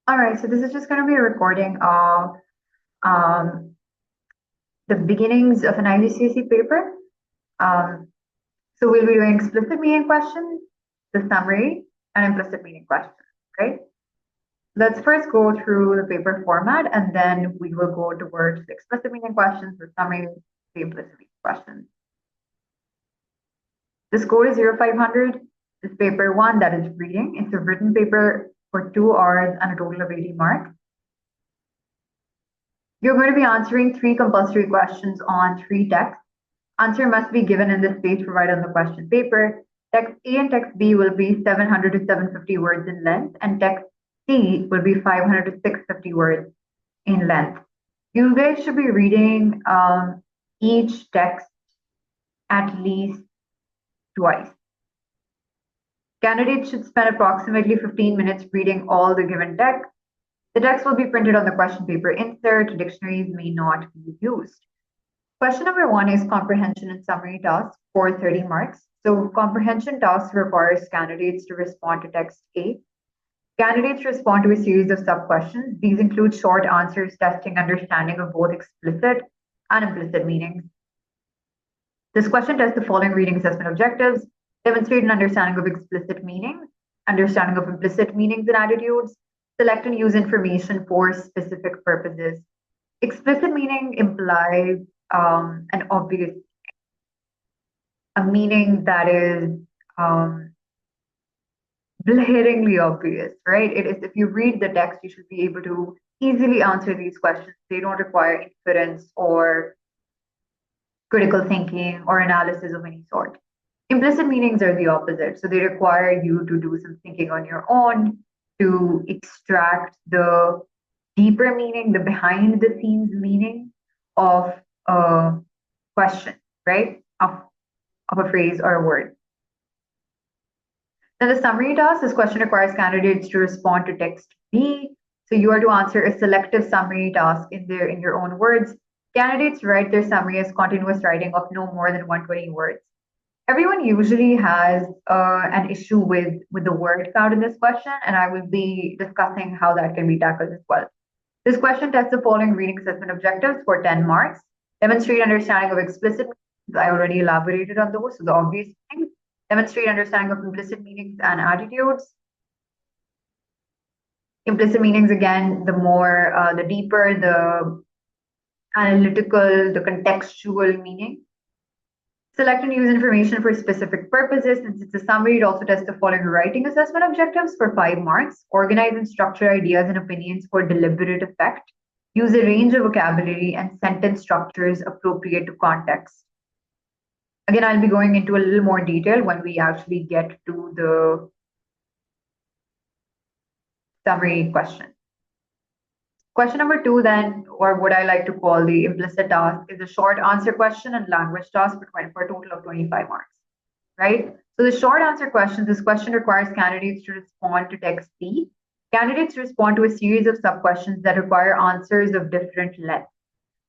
All right, so this is just going to be a recording of um, the beginnings of an IGCSE paper. Um, so we'll be doing explicit meaning questions, the summary, and implicit meaning questions, right? Let's first go through the paper format, and then we will go towards the explicit meaning questions, the summary, the implicit meaning questions. The score is 0500. This paper one, that is reading. It's a written paper for 2 hours and a total of 80 marks. You're going to be answering 3 compulsory questions on 3 texts. Answer must be given in the space provided on the question paper. Text A and text B will be 700 to 750 words in length, and text C will be 500 to 650 words in length. You guys should be reading each text at least twice. Candidates should spend approximately 15 minutes reading all the given text. The text will be printed on the question paper insert. Dictionaries may not be used. Question number 1 is comprehension and summary task for 30 marks. So comprehension task requires candidates to respond to text A. Candidates respond to a series of sub-questions. These include short answers testing understanding of both explicit and implicit meanings. This question tests the following reading assessment objectives: demonstrate an understanding of explicit meanings, understanding of implicit meanings and attitudes, select and use information for specific purposes. Explicit meaning implies an obvious, a meaning that is blaringly obvious, right? It is, if you read the text, you should be able to easily answer these questions. They don't require inference or critical thinking or analysis of any sort. Implicit meanings are the opposite. So they require you to do some thinking on your own to extract the deeper meaning, the behind the scenes meaning of a question, right? Of a phrase or a word. Then the summary task, this question requires candidates to respond to text B. So you are to answer a selective summary task in your own words. Candidates write their summary as continuous writing of no more than 120 words. Everyone usually has an issue with the word count in this question, and I will be discussing how that can be tackled as well. This question tests the following reading assessment objectives for 10 marks. Demonstrate understanding of explicit meanings. I already elaborated on those, so the obvious things. Demonstrate understanding of implicit meanings and attitudes. Implicit meanings, again, the deeper, the analytical, the contextual meaning. Select and use information for specific purposes. Since it's a summary, it also tests the following writing assessment objectives for 5 marks. Organize and structure ideas and opinions for deliberate effect. Use a range of vocabulary and sentence structures appropriate to context. Again, I'll be going into a little more detail when we actually get to the summary question. Question number 2 then, or what I like to call the implicit task, is a short answer question and language task for a total of 25 marks, right? So the short answer question, this question requires candidates to respond to text B. Candidates respond to a series of sub-questions that require answers of different lengths.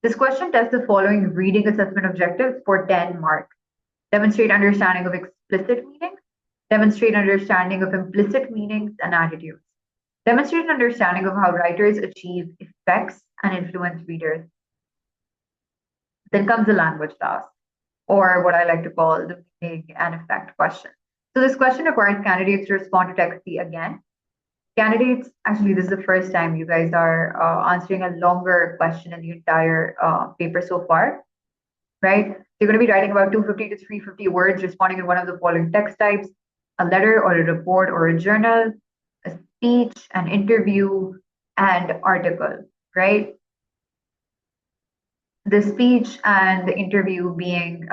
This question tests the following reading assessment objectives for 10 marks. Demonstrate understanding of explicit meanings. Demonstrate understanding of implicit meanings and attitudes. Demonstrate an understanding of how writers achieve effects and influence readers. Then comes the language task, or what I like to call the meaning and effect question. So this question requires candidates to respond to text C again. Candidates, actually, this is the first time you guys are answering a longer question in the entire paper so far, right? You're going to be writing about 250 to 350 words, responding in one of the following text types: a letter or a report or a journal, a speech, an interview, and article, right? The speech and the interview being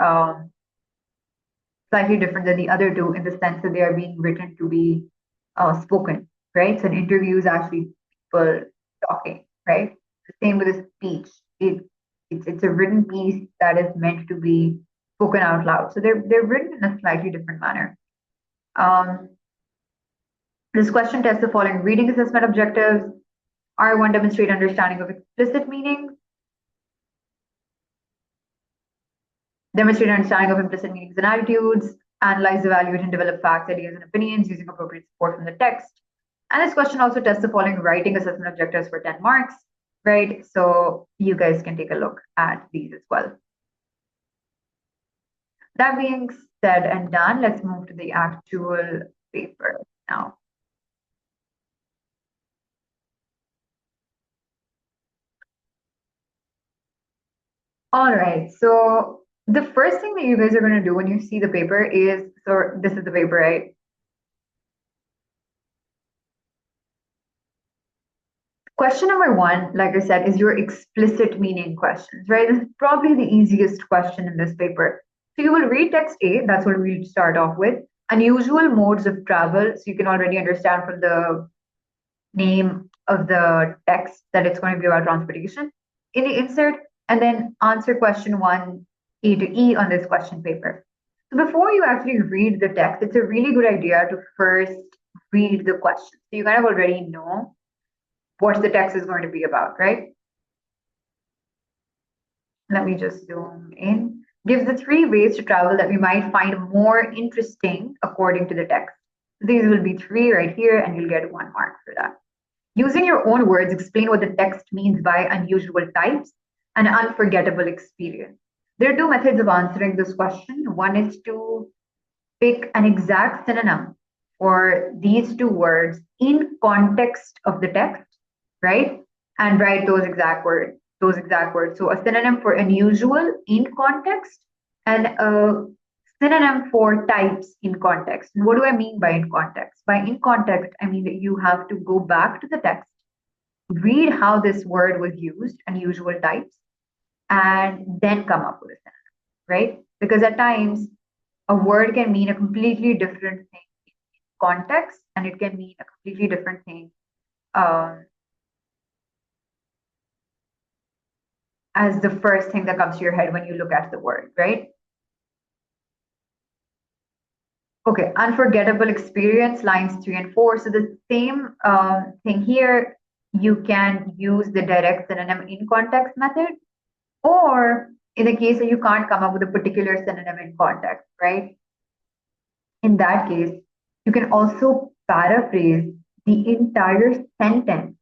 slightly different than the other two in the sense that they are being written to be spoken, right? So an interview is actually people talking, right? The same with a speech. It's a written piece that is meant to be spoken out loud. So they're written in a slightly different manner. This question tests the following reading assessment objectives. R1, demonstrate understanding of explicit meanings. Demonstrate understanding of implicit meanings and attitudes. Analyze, evaluate, and develop facts, ideas, and opinions using appropriate support from the text. And this question also tests the following writing assessment objectives for 10 marks, right? So you guys can take a look at these as well. That being said and done, let's move to the actual paper now. All right, so the first thing that you guys are going to do when you see the paper is, so this is the paper, right? Question number one, like I said, is your explicit meaning questions, right? This is probably the easiest question in this paper. So you will read text A, that's what we'll start off with. Unusual modes of travel, so you can already understand from the name of the text that it's going to be about transportation in the insert, and then answer question one, A to E on this question paper. So before you actually read the text, it's a really good idea to first read the question. So you kind of already know what the text is going to be about, right? Let me just zoom in. Gives the three ways to travel that we might find more interesting according to the text. These will be three right here, and you'll get 1 mark for that. Using your own words, explain what the text means by unusual types and unforgettable experience. There are two methods of answering this question. One is to pick an exact synonym for these two words in context of the text, right? And write those exact words, So a synonym for unusual in context and a synonym for types in context. And what do I mean by in context? By in context, I mean that you have to go back to the text, read how this word was used, unusual types, and then come up with a synonym, right? Because at times a word can mean a completely different thing in context, and it can mean a completely different thing as the first thing that comes to your head when you look at the word, right? Okay, unforgettable experience, lines 3 and 4. So the same thing here, you can use the direct synonym in context method, or in the case that you can't come up with a particular synonym in context, right? In that case, you can also paraphrase the entire sentence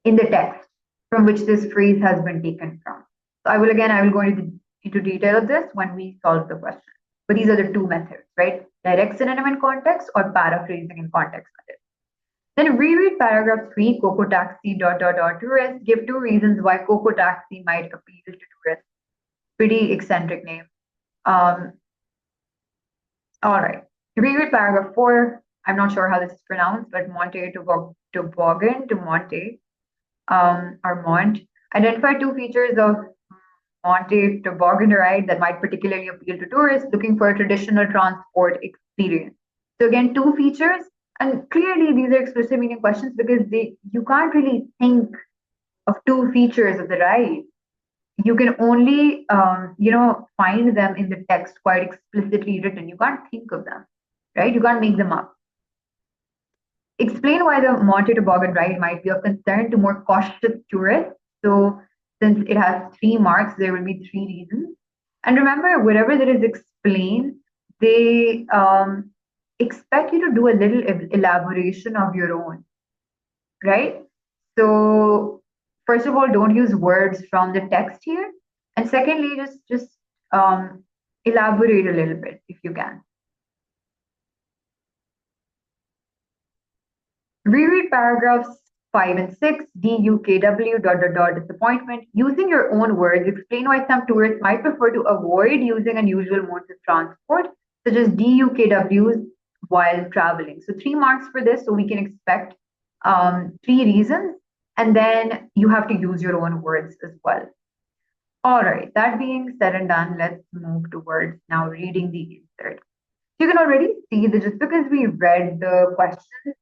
in the text from which this phrase has been taken from. So I will go into detail of this when we solve the question. But these are the two methods, right? Direct synonym in context or paraphrasing in context method. Then reread paragraph 3, Coco Taxi, tourist. Give two reasons why Coco Taxi might appeal to tourists. Pretty eccentric name. All right. Reread paragraph 4. I'm not sure how this is pronounced, but Monte Toboggan to Monte, or Mont. Identify two features of Monte Toboggan ride that might particularly appeal to tourists looking for a traditional transport experience. So again, two features, and clearly these are explicit meaning questions because you can't really think of two features of the ride. You can only find them in the text quite explicitly written. You can't think of them, right? You can't make them up. Explain why the Monte Toboggan ride might be of concern to more cautious tourists. So since it has 3 marks, there will be 3 reasons. And remember, whatever that is explained, they expect you to do a little elaboration of your own, right? So first of all, don't use words from the text here. And secondly, just elaborate a little bit if you can. Reread paragraphs 5 and 6, DUKW, disappointment. Using your own words, explain why some tourists might prefer to avoid using unusual modes of transport, such as DUKWs, while traveling. So 3 marks for this, so we can expect 3 reasons, and then you have to use your own words as well. All right, that being said and done, let's move towards now reading the insert. You can already see that just because we read the questions,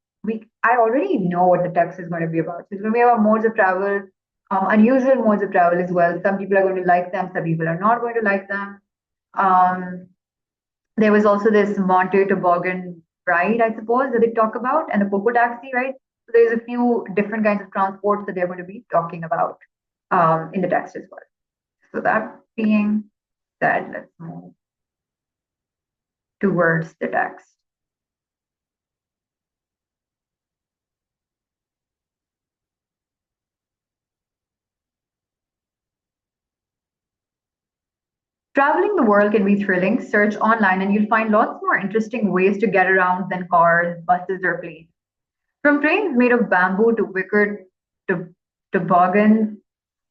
I already know what the text is going to be about. So it's going to be about modes of travel, unusual modes of travel as well. Some people are going to like them, some people are not going to like them. There was also this Monte Toboggan ride, I suppose, that they talk about, and the Coco Taxi, right? So there's a few different kinds of transports that they're going to be talking about in the text as well. So that being said, let's move towards the text. Traveling the world can be thrilling. Search online and you'll find lots more interesting ways to get around than cars, buses, or planes. From trains made of bamboo to wicker to toboggans.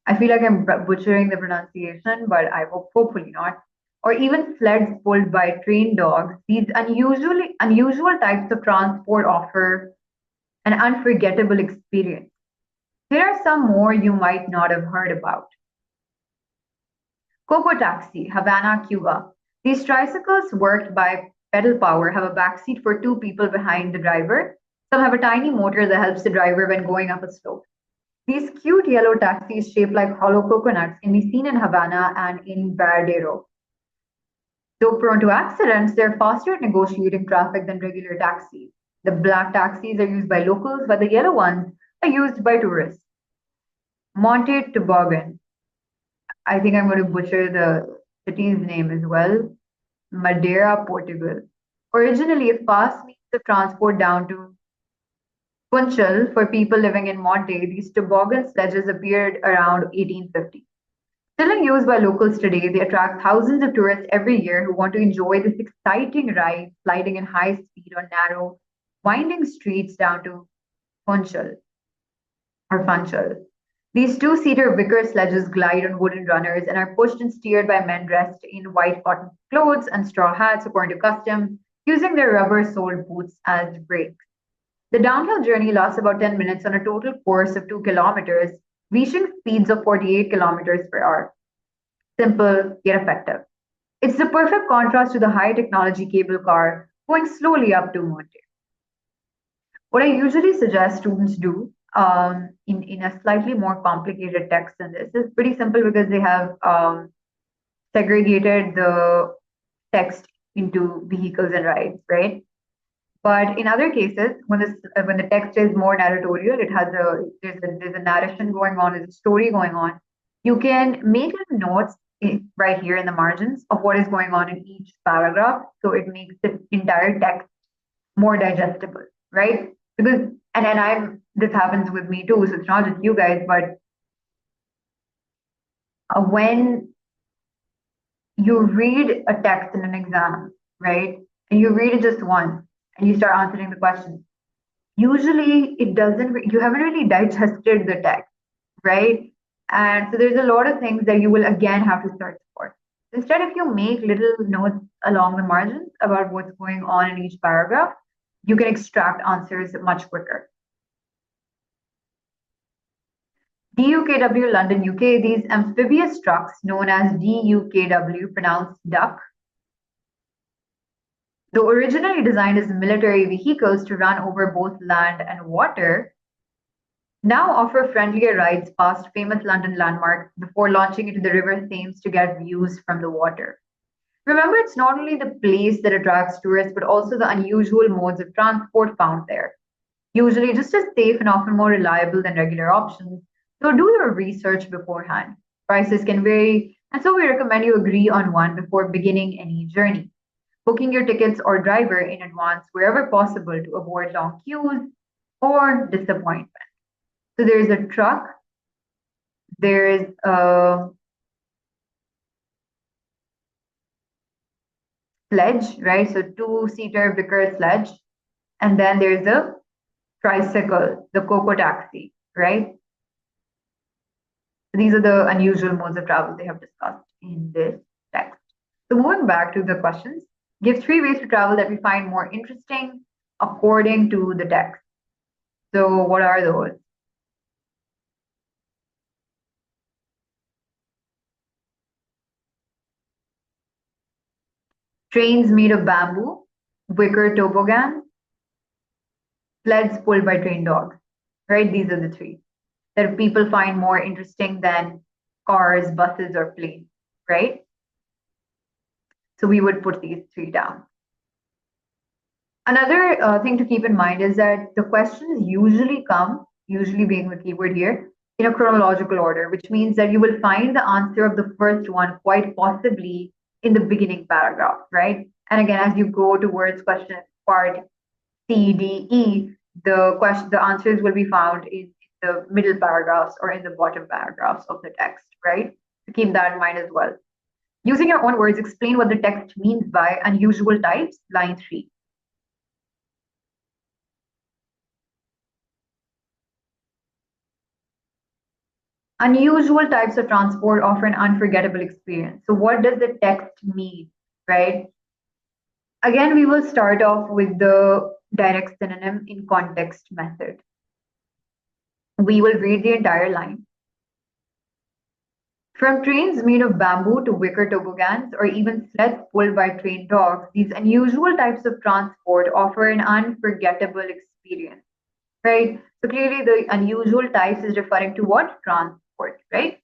I feel like I'm butchering the pronunciation, but I hope hopefully not. Or even sleds pulled by trained dogs. These unusual types of transport offer an unforgettable experience. Here are some more you might not have heard about. Coco Taxi, Havana, Cuba. These tricycles worked by pedal power have a backseat for two people behind the driver. Some have a tiny motor that helps the driver when going up a slope. These cute yellow taxis shaped like hollow coconuts can be seen in Havana and in Varadero. Though prone to accidents, they're faster at negotiating traffic than regular taxis. The black taxis are used by locals, while the yellow ones are used by tourists. Monte Toboggan. I think I'm going to butcher the city's name as well. Madeira, Portugal. Originally a fast means of transport down to Funchal for people living in Monte, these toboggan sledges appeared around 1850. Still in use by locals today, they attract thousands of tourists every year who want to enjoy this exciting ride, sliding in high speed on narrow, winding streets down to Funchal or Funchal. These two-seater wicker sledges glide on wooden runners and are pushed and steered by men dressed in white cotton clothes and straw hats according to custom, using their rubber-soled boots as brakes. The downhill journey lasts about 10 minutes on a total course of 2 kilometers, reaching speeds of 48 kilometers per hour. Simple yet effective. It's the perfect contrast to the high technology cable car going slowly up to Monte. What I usually suggest students do in a slightly more complicated text than this is pretty simple because they have segregated the text into vehicles and rides, right? But in other cases, when the text is more narratorial, it has there's a narration going on, there's a story going on. You can make notes right here in the margins of what is going on in each paragraph, so it makes the entire text more digestible, right? Because and I'm this happens with me too, so it's not just you guys, but when you read a text in an exam, right, and you read it just once and you start answering the questions, usually it doesn't, you haven't really digested the text, right? And so there's a lot of things that you will again have to search for. Instead, if you make little notes along the margins about what's going on in each paragraph, you can extract answers much quicker. DUKW, London, UK, these amphibious trucks known as DUKW, pronounced duck, though originally designed as military vehicles to run over both land and water, now offer friendlier rides past famous London landmarks before launching into the River Thames to get views from the water. Remember, it's not only the place that attracts tourists, but also the unusual modes of transport found there. Usually just as safe and often more reliable than regular options, so do your research beforehand. Prices can vary, and so we recommend you agree on one before beginning any journey. Booking your tickets or driver in advance wherever possible to avoid long queues or disappointment. So there's a truck, there's a sledge, right? So two-seater wicker sledge, and then there's a tricycle, the Coco taxi, right? These are the unusual modes of travel they have discussed in this text. So moving back to the questions, give 3 ways to travel that we find more interesting according to the text. So what are those? Trains made of bamboo, wicker toboggans, sleds pulled by trained dogs, right? These are the 3 that people find more interesting than cars, buses, or planes, right? So we would put these 3 down. Another thing to keep in mind is that the questions usually come, usually being the keyword here, in a chronological order, which means that you will find the answer of the first one quite possibly in the beginning paragraph, right? And again, as you go towards question part C, D, E, the answers will be found in the middle paragraphs or in the bottom paragraphs of the text, right? So keep that in mind as well. Using your own words, explain what the text means by unusual types, line 3. Unusual types of transport offer an unforgettable experience. So what does the text mean, right? Again, we will start off with the direct synonym in context method. We will read the entire line. From trains made of bamboo to wicker toboggans, or even sleds pulled by trained dogs, these unusual types of transport offer an unforgettable experience, right? So clearly, the unusual types is referring to what? Transport, right?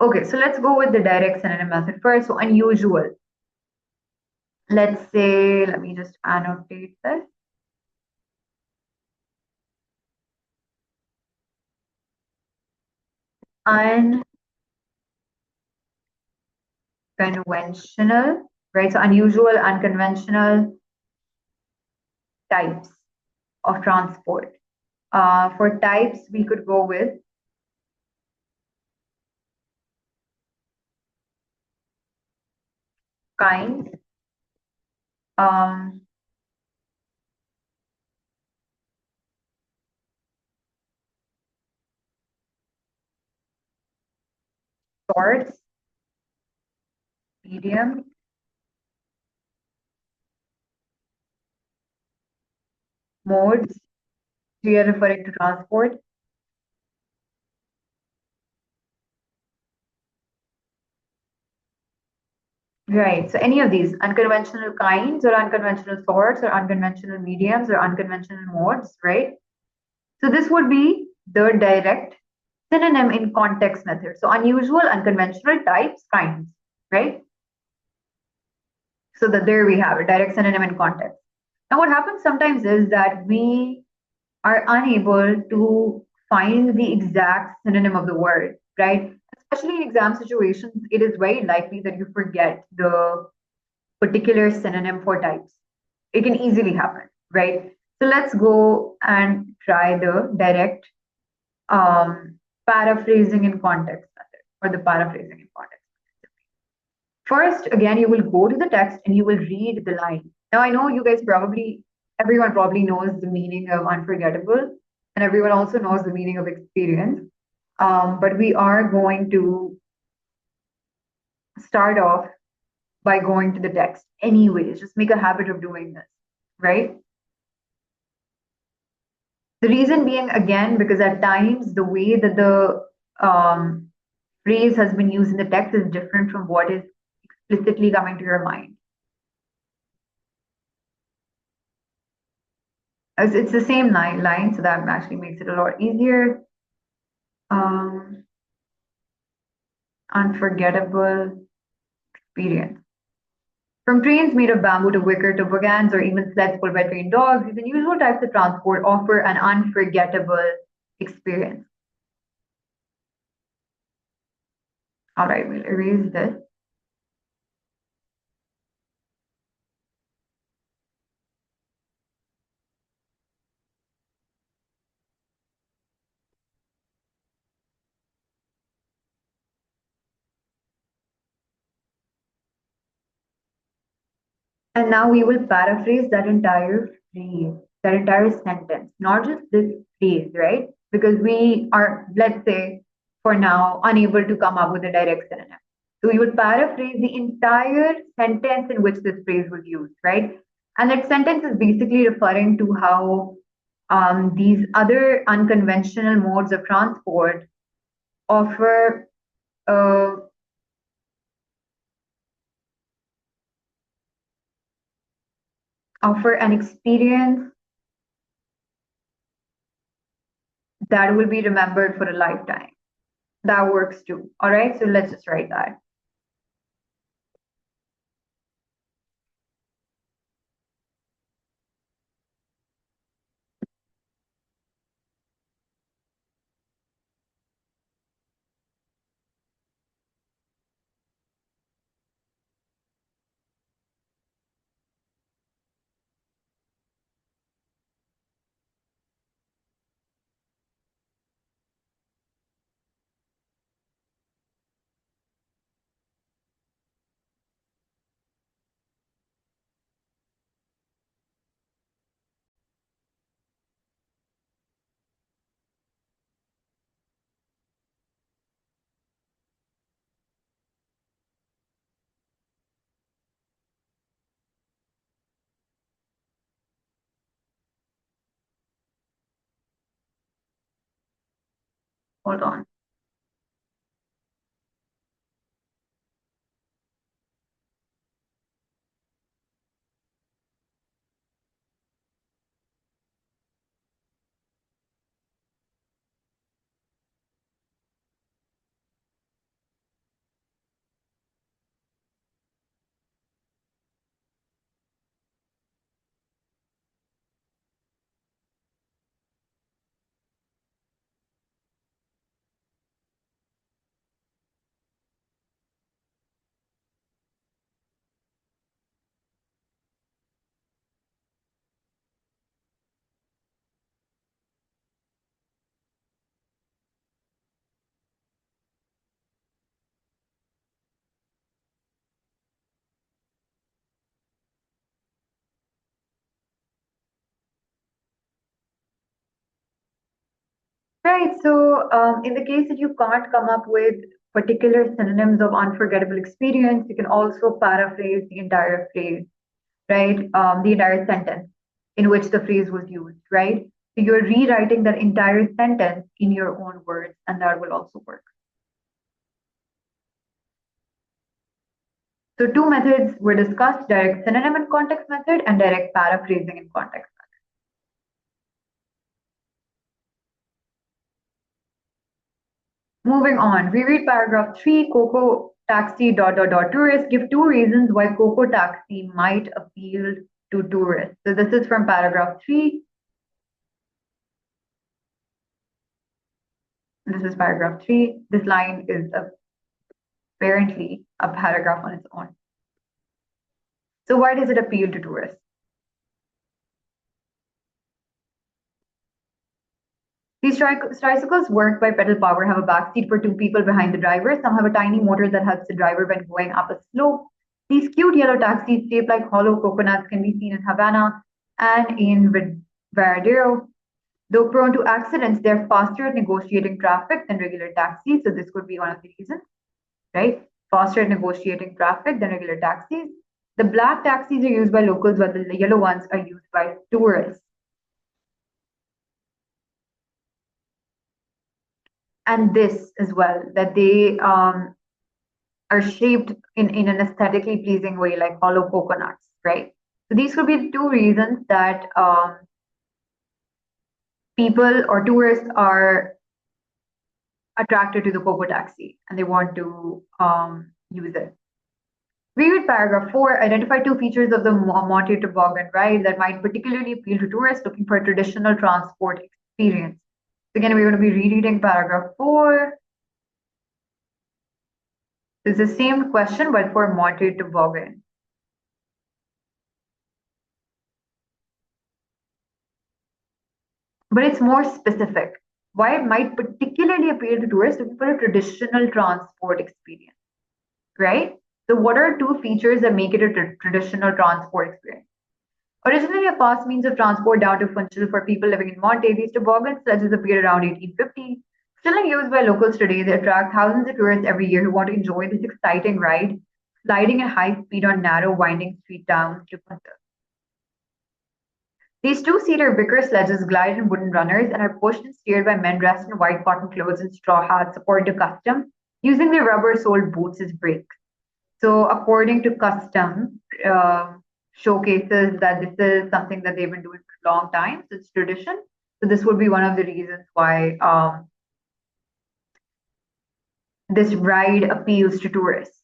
Okay, so let's go with the direct synonym method first. So unusual. Let's say, let me just annotate this. Unconventional, right? So unusual, unconventional types of transport. For types, we could go with kinds, um, sorts, medium, modes. We are referring to transport. Right. So any of these unconventional kinds or unconventional sorts or unconventional mediums or unconventional modes, right? So this would be the direct synonym in context method. So unusual, unconventional types, kinds, right? So that there we have it, direct synonym in context. Now what happens sometimes is that we are unable to find the exact synonym of the word, right? Especially in exam situations, it is very likely that you forget the particular synonym for types. It can easily happen, right? So let's go and try the direct paraphrasing in context method or the paraphrasing in context. First, again, you will go to the text and you will read the line. Now, I know you guys probably, everyone probably knows the meaning of unforgettable, and everyone also knows the meaning of experience. But we are going to start off by going to the text anyways. Just make a habit of doing this, right? The reason being, again, because at times the way that the phrase has been used in the text is different from what is explicitly coming to your mind. As it's the same line, so that actually makes it a lot easier. Um, Unforgettable experience. From trains made of bamboo to wicker toboggans or even sleds pulled by trained dogs, these unusual types of transport offer an unforgettable experience. All right, we'll erase this. And now we will paraphrase that entire phrase, that entire sentence, not just this phrase, right? Because we are, let's say, for now, unable to come up with a direct synonym. So we would paraphrase the entire sentence in which this phrase was used, right? And that sentence is basically referring to how these other unconventional modes of transport offer uh, offer an experience that will be remembered for a lifetime. That works too. All right, so let's just write that. Hold on. Right. So, in the case that you can't come up with particular synonyms of unforgettable experience, you can also paraphrase the entire phrase, right? The entire sentence in which the phrase was used, right? So you're rewriting that entire sentence in your own words, and that will also work. So two methods were discussed: direct synonym in context method and direct paraphrasing in context. Moving on, we read paragraph 3, Coco taxi tourist. Give two reasons why Coco taxi might appeal to tourists. So this is from paragraph 3. This is paragraph 3. This line is apparently a paragraph on its own. So why does it appeal to tourists? These tricycles work by pedal power, have a backseat for two people behind the driver. Some have a tiny motor that helps the driver when going up a slope. These cute yellow taxis shaped like hollow coconuts can be seen in Havana and in Varadero. Though prone to accidents, they're faster at negotiating traffic than regular taxis. So this could be one of the reasons, right? Faster at negotiating traffic than regular taxis. The black taxis are used by locals, while the yellow ones are used by tourists. And this as well, that they are shaped in an aesthetically pleasing way, like hollow coconuts, right? So these could be the two reasons that people or tourists are attracted to the Coco taxi and they want to use it. Read paragraph 4. Identify two features of the Monte Toboggan ride that might particularly appeal to tourists looking for a traditional transport experience. So again, we're going to be rereading paragraph 4. It's the same question, but for Monte Toboggan. But it's more specific. Why it might particularly appeal to tourists looking for a traditional transport experience, right? So what are two features that make it a traditional transport experience? Originally a fast means of transport down to Funchal for people living in Monte, these toboggan sledges appeared around 1850. Still in use by locals today, they attract thousands of tourists every year who want to enjoy this exciting ride, sliding at high speed on narrow, winding street towns to Funchal. These two-seater wicker sledges glide in wooden runners and are pushed and steered by men dressed in white cotton clothes and straw hats according to custom, using their rubber-soled boots as brakes. So according to custom, showcases that this is something that they've been doing for a long time, so it's tradition. So this would be one of the reasons why this ride appeals to tourists.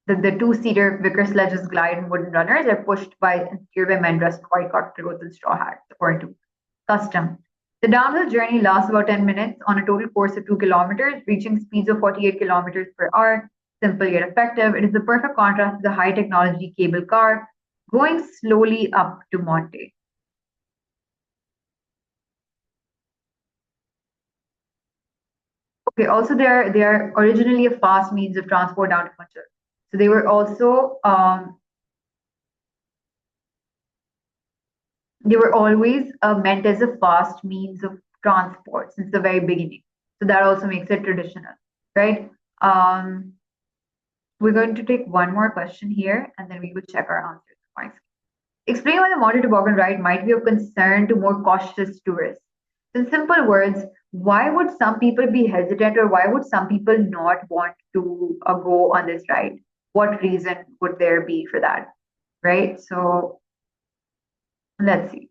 The two-seater wicker sledges glide in wooden runners are pushed by and steered by men dressed in white cotton clothes and straw hats, according to custom. The downhill journey lasts about 10 minutes on a total course of 2 kilometers, reaching speeds of 48 kilometers per hour. Simple yet effective. It is the perfect contrast to the high technology cable car going slowly up to Monte. Okay, also they are originally a fast means of transport down to Funchal. So they were also they were always meant as a fast means of transport since the very beginning. So that also makes it traditional, right? We're going to take one more question here and then we will check our answers. Explain why the Monte Toboggan ride might be of concern to more cautious tourists. In simple words, why would some people be hesitant or why would some people not want to go on this ride? What reason would there be for that? Right? So let's see.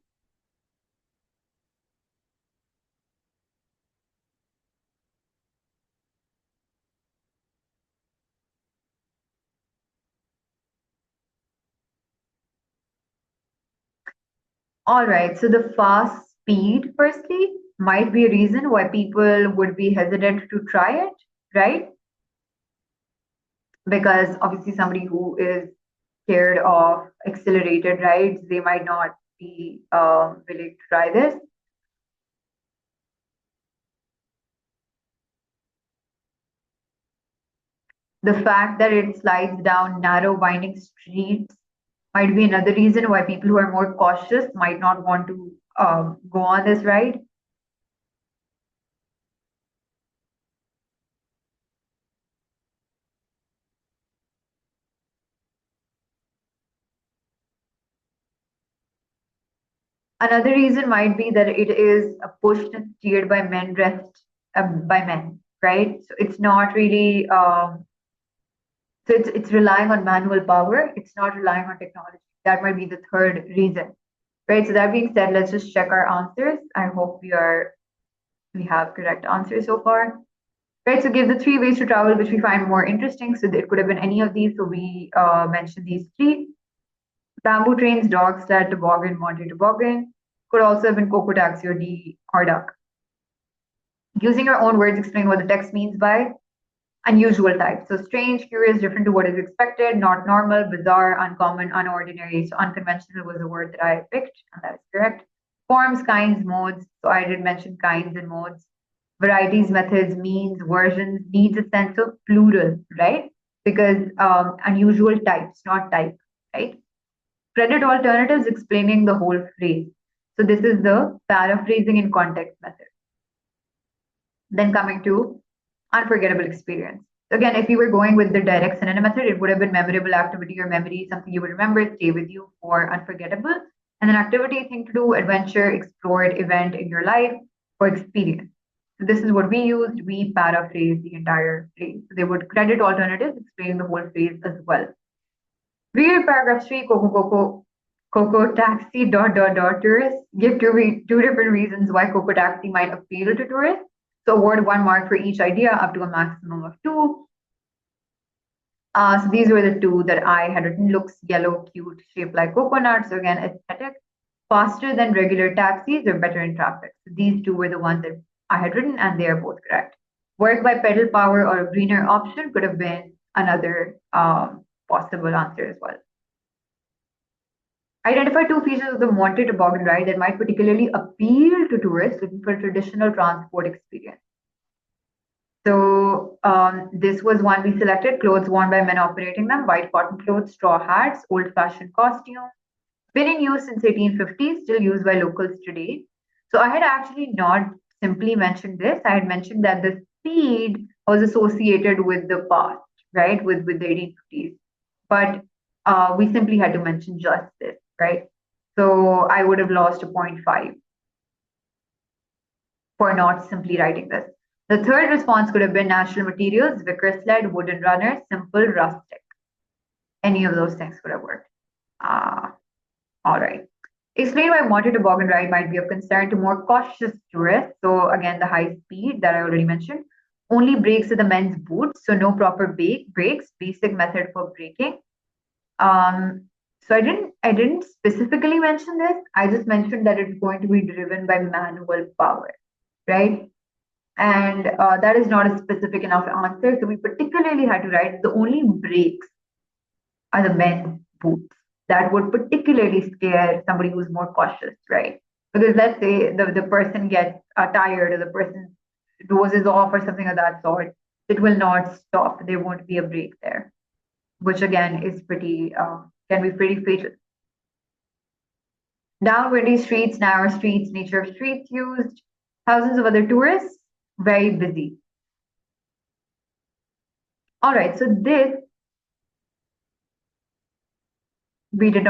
All right. So the fast speed, firstly, might be a reason why people would be hesitant to try it, right? Because obviously somebody who is scared of accelerated rides, they might not be willing to try this. The fact that it slides down narrow winding streets might be another reason why people who are more cautious might not want to go on this ride. Another reason might be that it is pushed and steered by men dressed by men, right? So it's not really so it's relying on manual power. It's not relying on technology. That might be the third reason, right? So that being said, let's just check our answers. I hope we have correct answers so far. Right, so give the three ways to travel which we find more interesting. So it could have been any of these. So we mentioned these three. Bamboo trains, dog sled, toboggan, Monte toboggan. Could also have been cocoa taxi or duck. Using your own words, explain what the text means by unusual type. So strange, curious, different to what is expected, not normal, bizarre, uncommon, unordinary. So unconventional was the word that I picked, and that is correct. Forms, kinds, modes. So I did mention kinds and modes. Varieties, methods, means, versions, needs a sense of plural, right? Because unusual types, not type, right? Credit alternatives explaining the whole phrase. So this is the paraphrasing in context method. Then coming to unforgettable experience. So again, if you were going with the direct synonym method, it would have been memorable activity or memory, something you would remember, stay with you for unforgettable. And then activity, thing to do, adventure, explored, event in your life, or experience. So this is what we used. We paraphrase the entire phrase. So they would credit alternatives, explaining the whole phrase as well. Read paragraph 3, Coco taxi tourists. Give two different reasons why Coco taxi might appeal to tourists. So award 1 mark for each idea up to a maximum of 2. So these were the two that I had written. Looks yellow, cute, shaped like coconut. So again, aesthetic. Faster than regular taxis or better in traffic. So these two were the ones that I had written, and they are both correct. Work by pedal power or a greener option could have been another possible answer as well. Identify two features of the Monte toboggan ride that might particularly appeal to tourists looking for a traditional transport experience. So this was one we selected, clothes worn by men operating them, white cotton clothes, straw hats, old-fashioned costume, been in use since 1850, still used by locals today. So I had actually not simply mentioned this. I had mentioned that the speed was associated with the past, right, with the 1850s. But we simply had to mention just this, right? So I would have lost a 0.5 for not simply writing this. The third response could have been natural materials, wicker sled, wooden runner, simple, rustic. Any of those things could have worked. All right. Explain why Monte toboggan ride might be of concern to more cautious tourists. So again, the high speed that I already mentioned. Only brakes at the men's boots, so no proper brakes. Basic method for braking. So I didn't specifically mention this. I just mentioned that it's going to be driven by manual power, right? And that is not a specific enough answer. So we particularly had to write the only brakes are the men's boots. That would particularly scare somebody who's more cautious, right? Because let's say the person gets tired or the person dozes off or something of that sort, it will not stop. There won't be a break there, which again is pretty can be pretty fatal. Down windy streets, narrow streets, nature of streets used, thousands of other tourists, very busy. All right, so this we did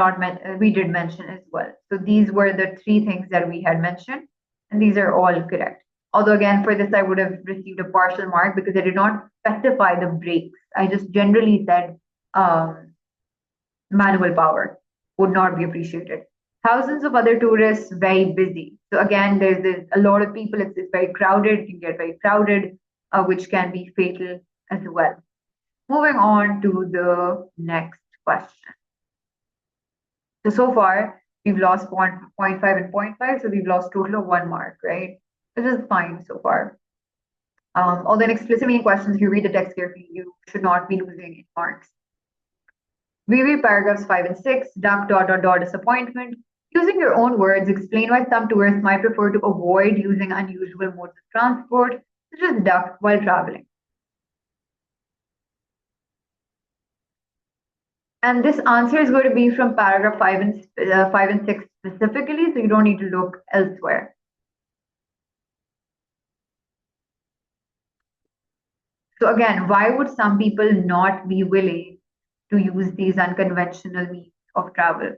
mention as well. So these were the three things that we had mentioned, And these are all correct. Although again, for this, I would have received a partial mark because I did not specify the brakes. I just generally said manual power would not be appreciated. Thousands of other tourists, very busy. So again, there's a lot of people. It's very crowded. It can get very crowded, which can be fatal as well. Moving on to the next question. So far, we've lost point 0.5 and point 0.5, so we've lost total of 1 mark, right? Which is fine so far. Although in explicit meaning questions, if you read the text carefully, you should not be losing any marks. We read paragraphs 5 and 6, duck, disappointment. Using your own words, explain why some tourists might prefer to avoid using unusual modes of transport, such as duck, while traveling. And this answer is going to be from paragraph 5 and 6 specifically, so you don't need to look elsewhere. So again, why would some people not be willing to use these unconventional means of travel?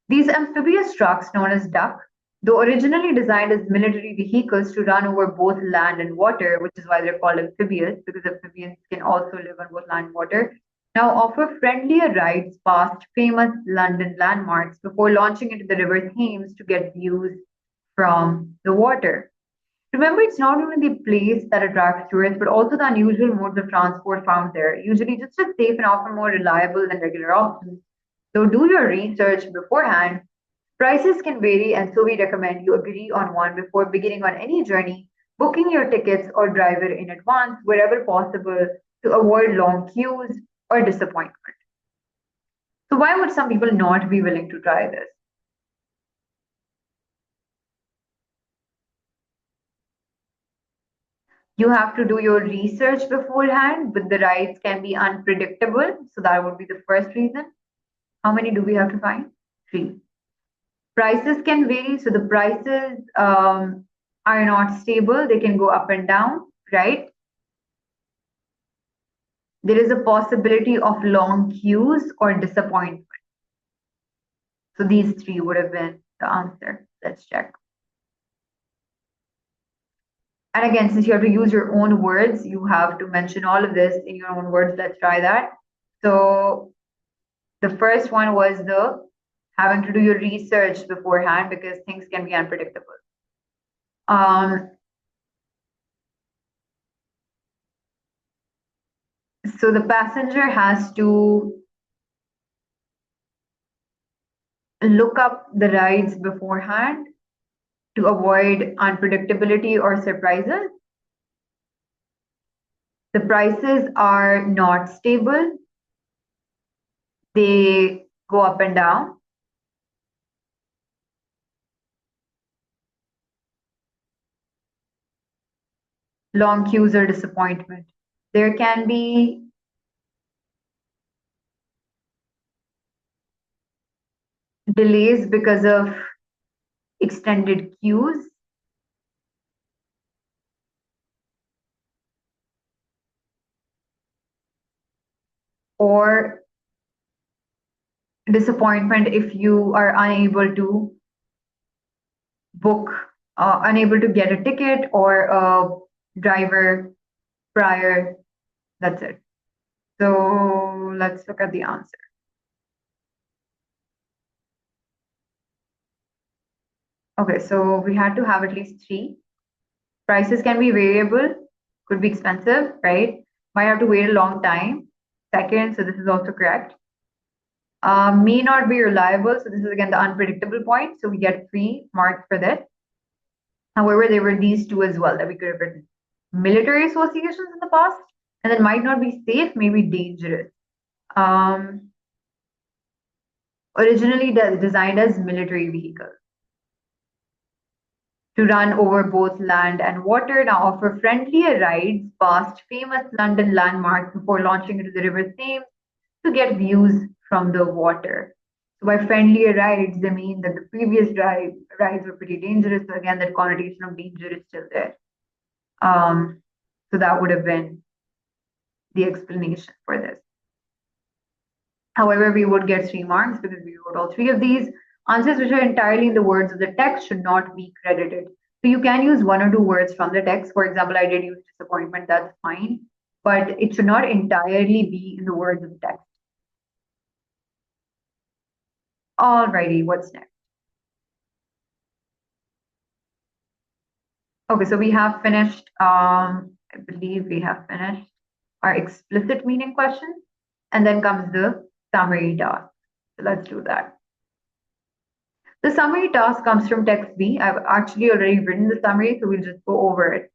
These amphibious trucks, known as duck, though originally designed as military vehicles to run over both land and water, which is why they're called amphibious, because amphibians can also live on both land and water, now offer friendlier rides past famous London landmarks before launching into the River Thames to get views from the water. Remember, it's not only the place that attracts tourists, but also the unusual modes of transport found there, usually just as safe and often more reliable than regular options. So do your research beforehand. Prices can vary, and so we recommend you agree on one before beginning on any journey, booking your tickets or driver in advance wherever possible to avoid long queues or disappointment. So why would some people not be willing to try this? You have to do your research beforehand, but the rides can be unpredictable. So that would be the first reason. How many do we have to find? 3. Prices can vary. So the prices are not stable. They can go up and down, right? There is a possibility of long queues or disappointment. So these 3 would have been the answer. Let's check. And again, since you have to use your own words, you have to mention all of this in your own words. Let's try that. So the first one was the having to do your research beforehand because things can be unpredictable. So the passenger has to look up the rides beforehand to avoid unpredictability or surprises. The prices are not stable. They go up and down. Long queues or disappointment. There can be delays because of extended queues. Or disappointment if you are unable to book, unable to get a ticket or a driver prior. That's it. So let's look at the answer. Okay, so we had to have at least 3. Prices can be variable, could be expensive, right? Might have to wait a long time. Second, so this is also correct. May not be reliable, so this is again the unpredictable point. So we get 3 marks for this. However, there were these 2 as well that we could have written. Military associations in the past, and then might not be safe, maybe dangerous. Originally designed as military vehicles to run over both land and water, now offer friendlier rides past famous London landmarks before launching into the River Thames to get views from the water. So by friendlier rides, they mean that the previous rides were pretty dangerous. So again, that connotation of danger is still there. So that would have been the explanation for this. However, we would get 3 marks because we wrote all 3 of these. Answers which are entirely in the words of the text should not be credited. So you can use one or two words from the text. For example, I did use disappointment, that's fine, but it should not entirely be in the words of the text. Alrighty, what's next? Okay, so we have finished, I believe we have finished our explicit meaning question, and then comes the summary task. So let's do that. The summary task comes from text B. I've actually already written the summary, so we'll just go over it.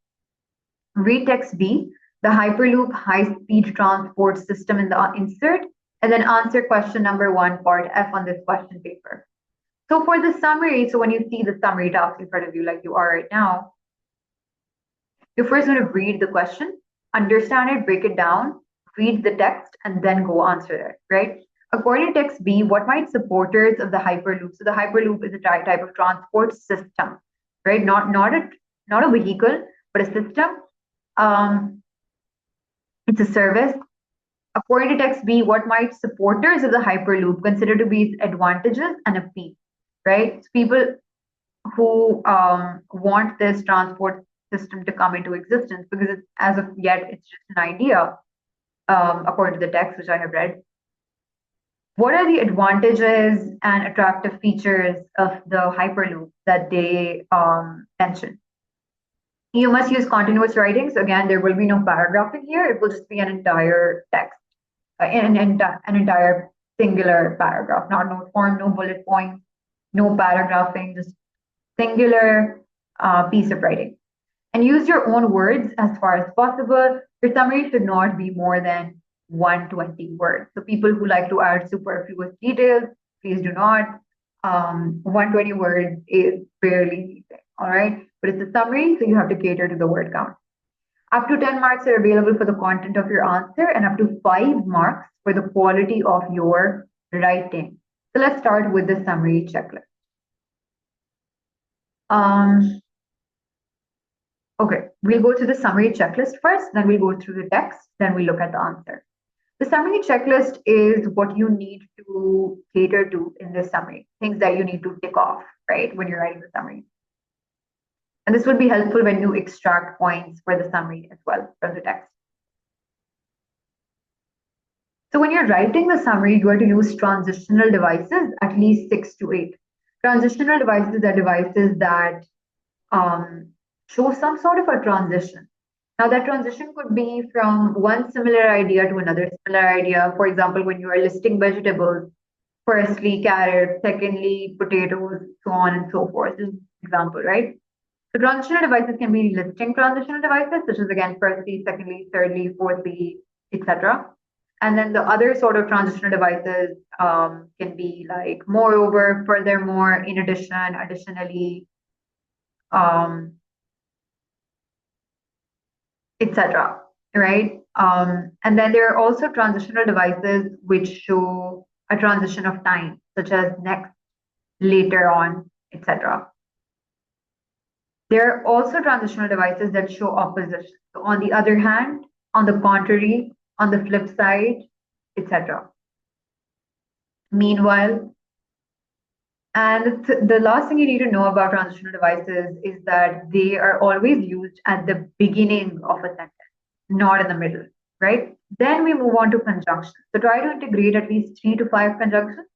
Read text B, the Hyperloop high-speed transport system in the insert, and then answer question number 1, part F on this question paper. So for the summary, so when you see the summary task in front of you, like you are right now, you're first going to read the question, understand it, break it down, read the text, and then go answer it, right? According to text B, what might supporters of the Hyperloop? So the Hyperloop is a type of transport system, right? Not a vehicle, but a system. It's a service. According to text B, what might supporters of the Hyperloop consider to be its advantages and appeal, right? So people who want this transport system to come into existence, because as of yet, it's just an idea, according to the text which I have read. What are the advantages and attractive features of the Hyperloop that they mention? You must use continuous writing. So again, there will be no paragraphing here. It will just be an entire text, an entire singular paragraph, not note form, no bullet points, no paragraphing, just singular piece of writing. And use your own words as far as possible. Your summary should not be more than 120 words. So people who like to add superfluous details, please do not. 120 words is barely anything, all right? But it's a summary, so you have to cater to the word count. Up to 10 marks are available for the content of your answer and up to 5 marks for the quality of your writing. So let's start with the summary checklist. Okay, we'll go to the summary checklist first, then we'll go through the text, then we'll look at the answer. The summary checklist is what you need to cater to in this summary, things that you need to tick off, right, when you're writing the summary. And this will be helpful when you extract points for the summary as well from the text. So when you're writing the summary, you are to use transitional devices, at least 6 to 8. Transitional devices are devices that show some sort of a transition. Now that transition could be from one similar idea to another similar idea. For example, when you are listing vegetables, firstly carrot, secondly potatoes, so on and so forth. This is an example, right? So transitional devices can be listing transitional devices, such as again, firstly, secondly, thirdly, fourthly, etc. And then the other sort of transitional devices can be like moreover, furthermore, in addition, additionally, etc. Right? And then there are also transitional devices which show a transition of time, such as next, later on, etc. There are also transitional devices that show opposition. So on the other hand, on the contrary, on the flip side, etc. Meanwhile, and the last thing you need to know about transitional devices is that they are always used at the beginning of a sentence, not in the middle, right? Then we move on to conjunctions. So try to integrate at least 3 to 5 conjunctions.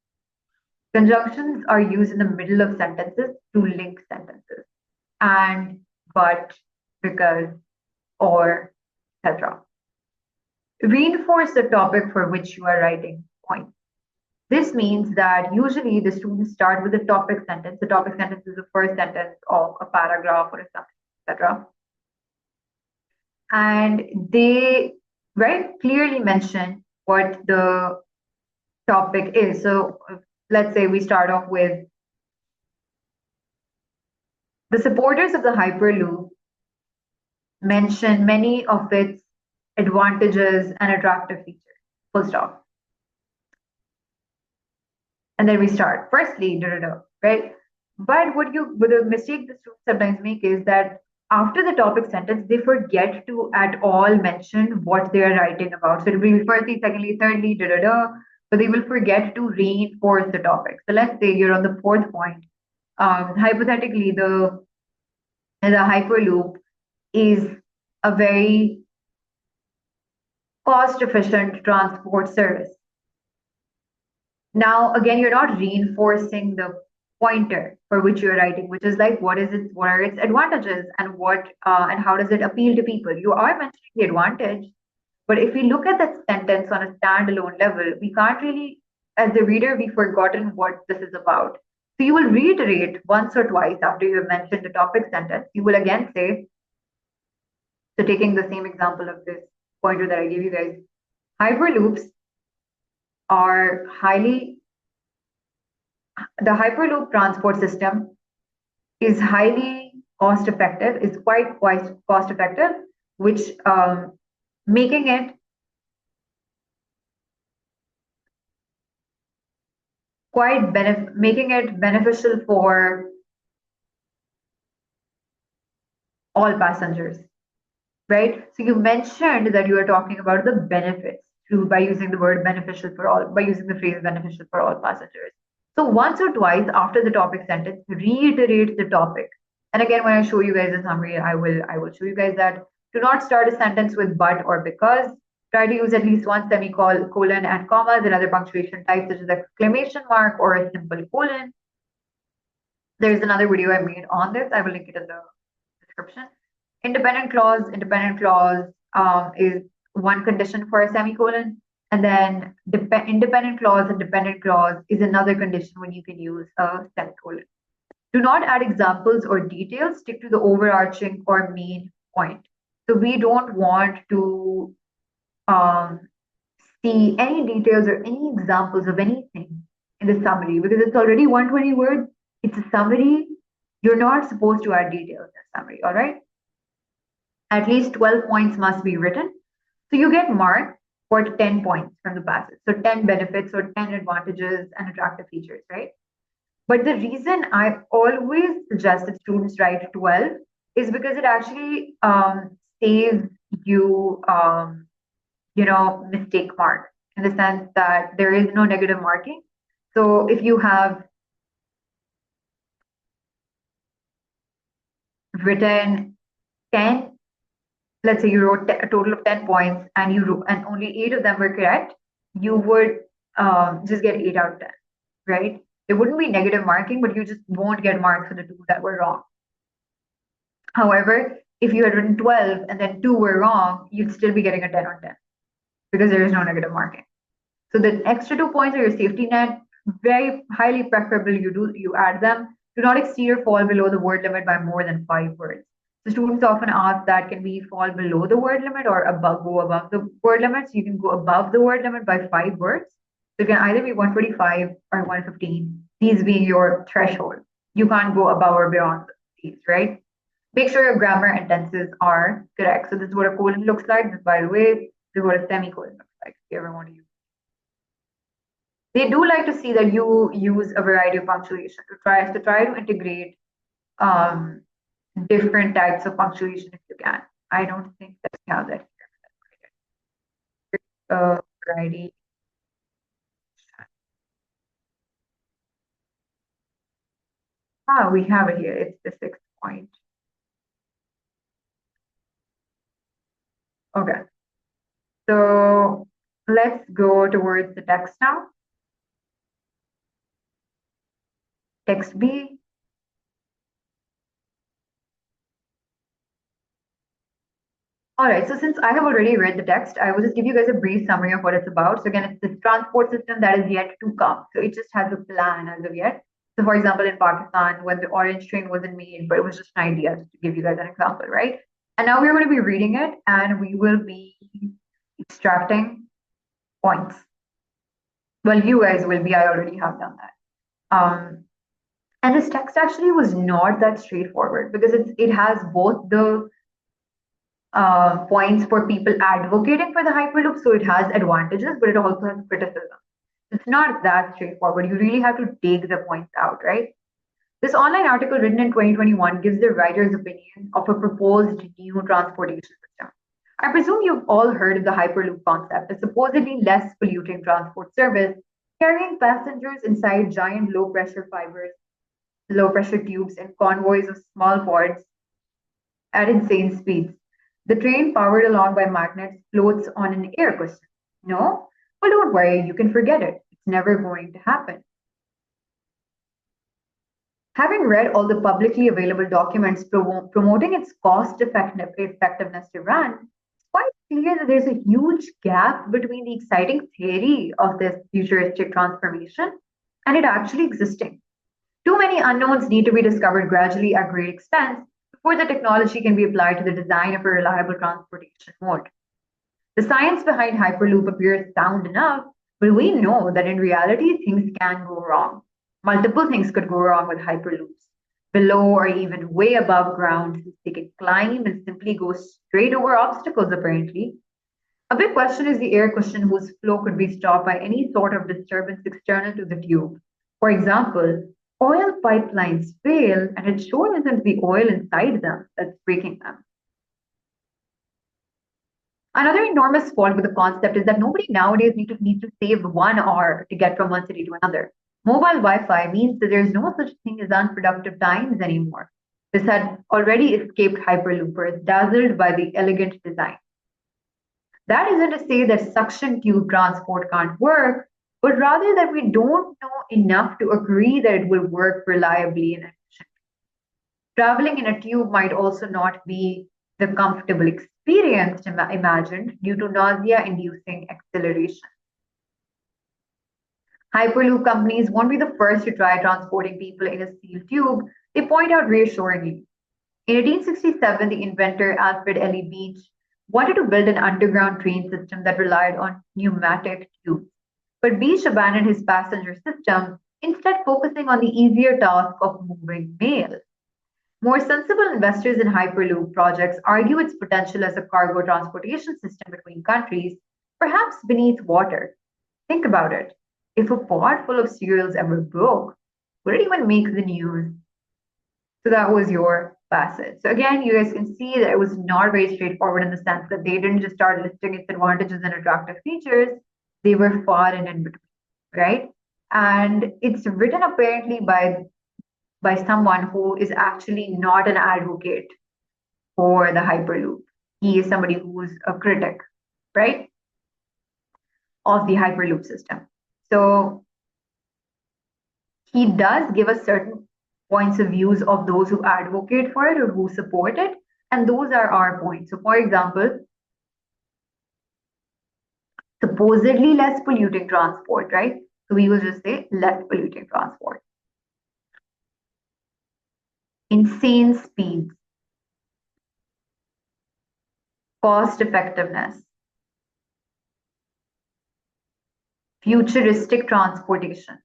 Conjunctions are used in the middle of sentences to link sentences. And, but, because, or, etc. Reinforce the topic for which you are writing points. This means that usually the students start with a topic sentence. The topic sentence is the first sentence of a paragraph or a sentence, etc. And they very clearly mention what the topic is. So let's say we start off with the supporters of the Hyperloop mention many of its advantages and attractive features. Full stop. And then we start. Firstly, right? But the mistake the students sometimes make is that after the topic sentence, they forget to at all mention what they are writing about. So it will be firstly, secondly, thirdly, but they will forget to reinforce the topic. So let's say you're on the fourth point. Hypothetically, the the Hyperloop is a very cost-efficient transport service. Now, again, you're not reinforcing the pointer for which you're writing, which is like, what is it? What are its advantages, and and how does it appeal to people? You are mentioning the advantage, but if we look at that sentence on a standalone level, we can't really, as the reader, we've forgotten what this is about. So you will reiterate once or twice after you have mentioned the topic sentence. You will again say, so taking the same example of this pointer that I gave you guys, hyperloops are the Hyperloop transport system is highly cost effective, is quite cost effective, which making it making it beneficial for all passengers, right? So you mentioned that you are talking about the benefits through by using the word beneficial for all, by using the phrase beneficial for all passengers. So once or twice after the topic sentence, reiterate the topic. And again, when I show you guys a summary, I will show you guys that do not start a sentence with but or because. Try to use at least one semicolon and commas and other punctuation types such as exclamation mark or a simple colon. There's another video I made on this. I will link it in the description. Independent clause is one condition for a semicolon, and then independent clause and dependent clause is another condition when you can use a semicolon. Do not add examples or details, stick to the overarching or main point. So we don't want to see any details or any examples of anything in the summary because it's already 120 words. It's a summary. You're not supposed to add details in a summary, all right? At least 12 points must be written. So you get marked for 10 points from the passage. So 10 benefits or 10 advantages and attractive features, right? But the reason I always suggest that students write 12 is because it actually saves you, mistake mark in the sense that there is no negative marking. So if you have written 10, let's say you wrote a total of 10 points and only 8 of them were correct, you would just get 8 out of 10, right? There wouldn't be negative marking, but you just won't get marks for the 2 that were wrong. However, if you had written 12 and then 2 were wrong, you'd still be getting a 10 on 10 because there is no negative marking. So the extra 2 points are your safety net. Very highly preferable you add them. Do not exceed or fall below the word limit by more than 5 words. So students often ask that can we fall belogo the word limit or go above the word limit? So you can go above the word limit by 5 words. So it can either be 125 or 115, these being your threshold. You can't go above or beyond these, right? Make sure your grammar and tenses are correct. So this is what a colon looks like. This, by the way, this is what a semicolon looks like if you ever want to use it. They do like to see that you use a variety of punctuation to try to integrate different types of punctuation if you can. I don't think that we have that here. Variety. We have it here. It's the 6th point. Okay. So let's go towards the text now. Text B. All right, so since I have already read the text, I will just give you guys a brief summary of what it's about. So again, it's this transport system that is yet to come. So it just has a plan as of yet. So for example, in Pakistan, when the orange train wasn't made, but it was just an idea, just to give you guys an example, right? And now we're going to be reading it and we will be extracting points. Well, you guys will be, I already have done that. And this text actually was not that straightforward because it has both the points for people advocating for the Hyperloop, so it has advantages, but it also has criticism. It's not that straightforward. You really have to take the points out, right? This online article written in 2021 gives the writer's opinion of a proposed new transportation system. I presume you've all heard of the Hyperloop concept, a supposedly less polluting transport service carrying passengers inside giant low pressure tubes and convoys of small pods at insane speeds. The train, powered along by magnets, floats on an air cushion. No? Well, don't worry, you can forget it. It's never going to happen. Having read all the publicly available documents promoting its effectiveness to run, it's quite clear that there's a huge gap between the exciting theory of this futuristic transformation and it actually existing. Too many unknowns need to be discovered gradually at great expense before the technology can be applied to the design of a reliable transportation mode. The science behind Hyperloop appears sound enough, but we know that in reality things can go wrong. Multiple things could go wrong with Hyperloops. Below or even way above ground, since they can climb and simply go straight over obstacles, apparently. A big question is the air cushion whose flow could be stopped by any sort of disturbance external to the tube. For example, oil pipelines fail, and it sure isn't the oil inside them that's breaking them. Another enormous fault with the concept is that nobody nowadays needs to save 1 hour to get from one city to another. Mobile Wi-Fi means that there's no such thing as unproductive times anymore. This had already escaped hyperloopers, dazzled by the elegant design. That isn't to say that suction tube transport can't work, but rather that we don't know enough to agree that it will work reliably and efficiently. Traveling in a tube might also not be the comfortable experience imagined due to nausea-inducing acceleration. Hyperloop companies won't be the first to try transporting people in a steel tube, they point out reassuringly. In 1867, the inventor Alfred Ely Beach wanted to build an underground train system that relied on pneumatic tubes. But Beach abandoned his passenger system, instead focusing on the easier task of moving mail. More sensible investors in Hyperloop projects argue its potential as a cargo transportation system between countries, perhaps beneath water. Think about it. If a pot full of cereals ever broke, would it even make the news? So that was your facet. So again, you guys can see that it was not very straightforward in the sense that they didn't just start listing its advantages and attractive features, they were far and in between, right? And it's written apparently by someone who is actually not an advocate for the Hyperloop. He is somebody who's a critic, right, of the Hyperloop system. So he does give us certain points of views of those who advocate for it or who support it, and those are our points. So for example, supposedly less polluting transport, right? So we will just say less polluting transport. Insane speeds, cost effectiveness, futuristic transportation.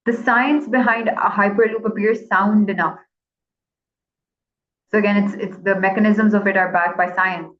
The science behind a hyperloop appears sound enough. So again, it's the mechanisms of it are backed by science.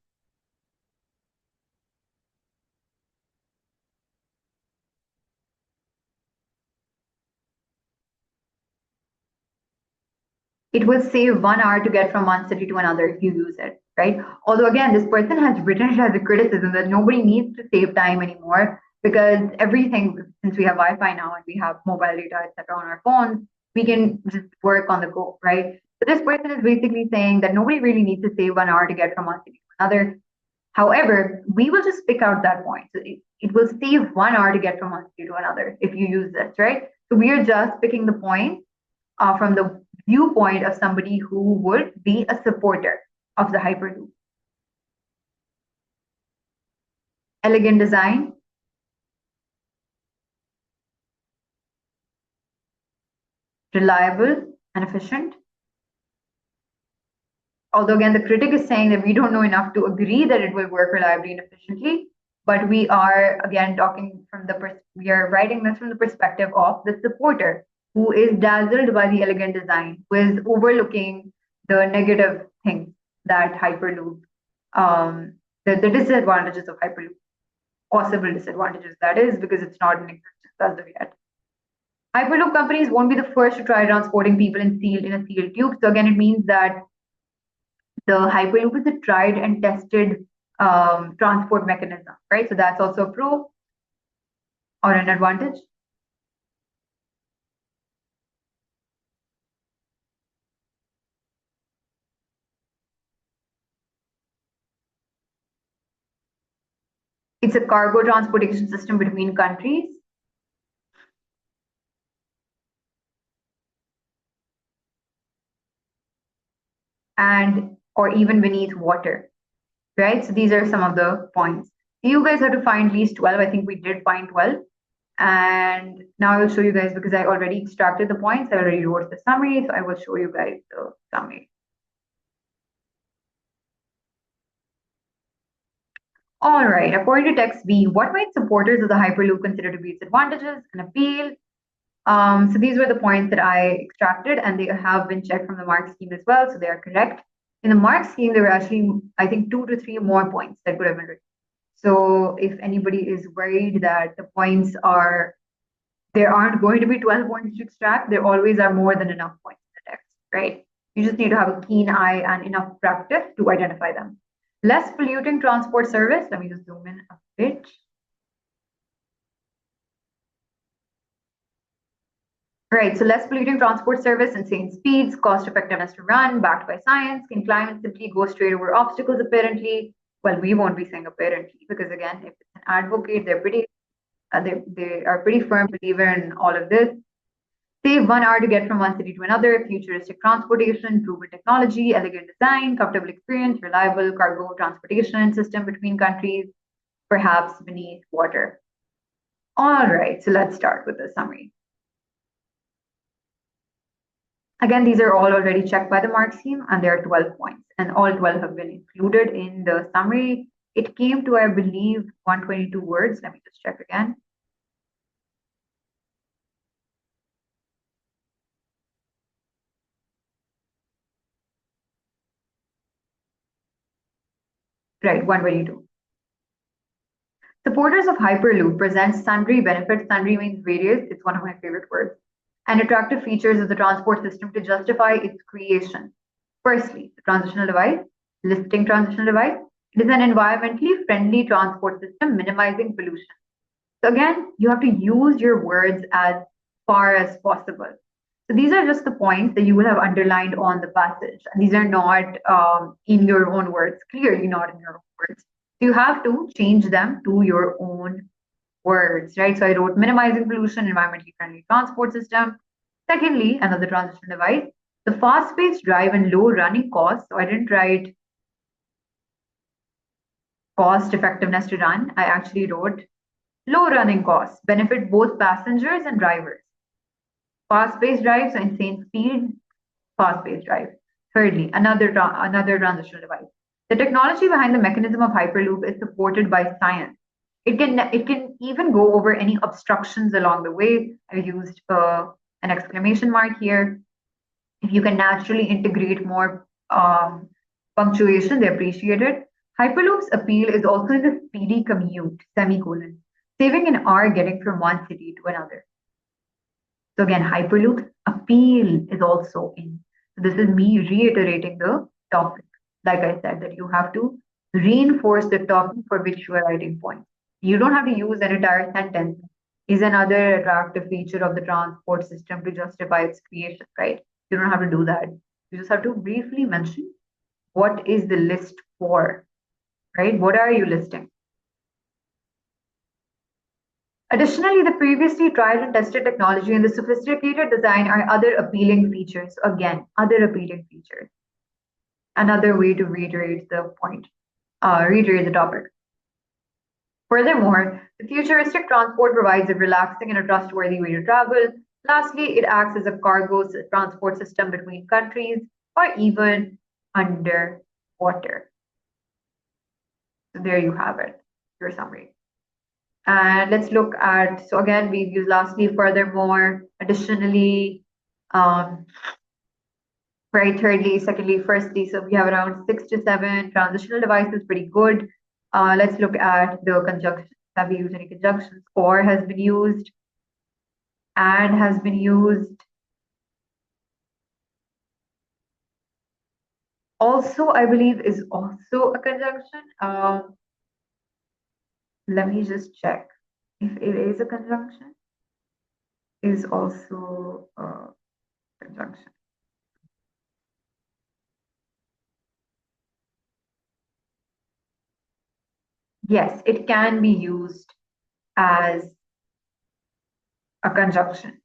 It will save 1 hour to get from one city to another if you use it, right? Although again, this person has written it as a criticism that nobody needs to save time anymore because everything, since we have Wi-Fi now and we have mobile data, etc., on our phones, we can just work on the go, right? So this person is basically saying that nobody really needs to save 1 hour to get from one city to another. However, we will just pick out that point. So it will save 1 hour to get from one city to another if you use this, right? So we are just picking the point from the viewpoint of somebody who would be a supporter of the Hyperloop. Elegant design, reliable and efficient. Although again, the critic is saying that we don't know enough to agree that it will work reliably and efficiently, but we are again talking from we are writing this from the perspective of the supporter who is dazzled by the elegant design, who is overlooking the negative things that Hyperloop, the disadvantages of Hyperloop, possible disadvantages that is, because it's not in existence as of yet. Hyperloop companies won't be the first to try transporting people in a sealed tube. So again, it means that the Hyperloop is a tried and tested transport mechanism, right? So that's also a pro or an advantage. It's a cargo transportation system between countries. And or even beneath water, right? So these are some of the points. You guys have to find at least 12. I think we did find 12. And now I will show you guys because I already extracted the points. I already wrote the summary. So I will show you guys the summary. All right. According to text B, what might supporters of the Hyperloop consider to be its advantages and appeal? So these were the points that I extracted, and they have been checked from the mark scheme as well. So they are correct. In the mark scheme, there were actually, I think, 2 to 3 more points that could have been written. So if anybody is worried that the points are, there aren't going to be 12 points to extract, there always are more than enough points in the text, right? You just need to have a keen eye and enough practice to identify them. Less polluting transport service. Let me just zoom in a bit. Right, so less polluting transport service, insane speeds, cost effectiveness to run, backed by science. Can climate simply go straight over obstacles apparently? Well, we won't be saying apparently because again, if it's an advocate, they are pretty firm believer in all of this. Save 1 hour to get from one city to another, futuristic transportation, proven technology, elegant design, comfortable experience, reliable cargo transportation system between countries, perhaps beneath water. All right, so let's start with the summary. Again, these are all already checked by the mark scheme, and there are 12 points, and all 12 have been included in the summary. It came to, I believe, 122 words. Let me just check again. Right, 122. Supporters of Hyperloop present sundry benefits. Sundry means various. It's one of my favorite words. And attractive features of the transport system to justify its creation. Firstly, the transitional device, listing transitional device. It is an environmentally friendly transport system, minimizing pollution. So again, you have to use your words as far as possible. So these are just the points that you will have underlined on the passage. And these are not in your own words, clearly not in your own words. So you have to change them to your own words, right? So I wrote minimizing pollution, environmentally friendly transport system. Secondly, another transition device, the fast-paced drive and low running costs. So I didn't write cost effectiveness to run. I actually wrote low running costs, benefit both passengers and drivers. Fast-paced drive, so insane speed, fast-paced drive. Thirdly, another transitional device. The technology behind the mechanism of Hyperloop is supported by science. It can even go over any obstructions along the way. I used an exclamation mark here. If you can naturally integrate more punctuation, they appreciate it. Hyperloop's appeal is also in the speedy commute, semicolon, saving an hour getting from one city to another. So again, Hyperloop's appeal is also in. So this is me reiterating the topic. Like I said, that you have to reinforce the topic for which you are writing points. You don't have to use an entire sentence. Is another attractive feature of the transport system to justify its creation, right? You don't have to do that. You just have to briefly mention what is the list for, right? What are you listing? Additionally, the previously tried and tested technology and the sophisticated design are other appealing features. Again, other appealing features. Another way to reiterate the point, reiterate the topic. Furthermore, the futuristic transport provides a relaxing and a trustworthy way to travel. Lastly, it acts as a cargo transport system between countries or even underwater. So there you have it, your summary. And let's look at, so again, we've used lastly, furthermore, additionally, right, thirdly, secondly, firstly. So we have around 6 to 7 transitional devices, pretty good. Let's look at the conjunctions. Have we used any conjunctions? Or has been used, and has been used. Also, I believe is also a conjunction. Let me just check if it is a conjunction. Is also a conjunction. Yes, it can be used as a conjunction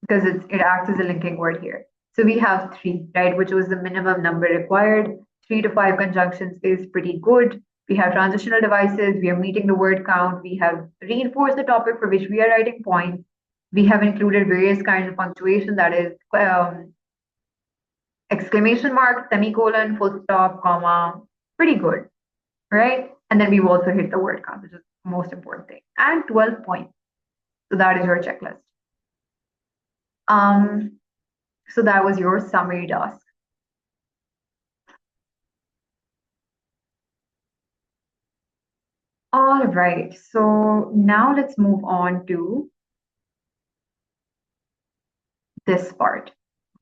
because it acts as a linking word here. So we have three, right, which was the minimum number required. 3 to 5 conjunctions is pretty good. We have transitional devices. We are meeting the word count. We have reinforced the topic for which we are writing points. We have included various kinds of punctuation, that is exclamation mark, semicolon, full stop, comma. Pretty good, right? And then we've also hit the word count, which is the most important thing. And 12 points. So that is your checklist. Um, so that was your summary task. All right, so now let's move on to this part.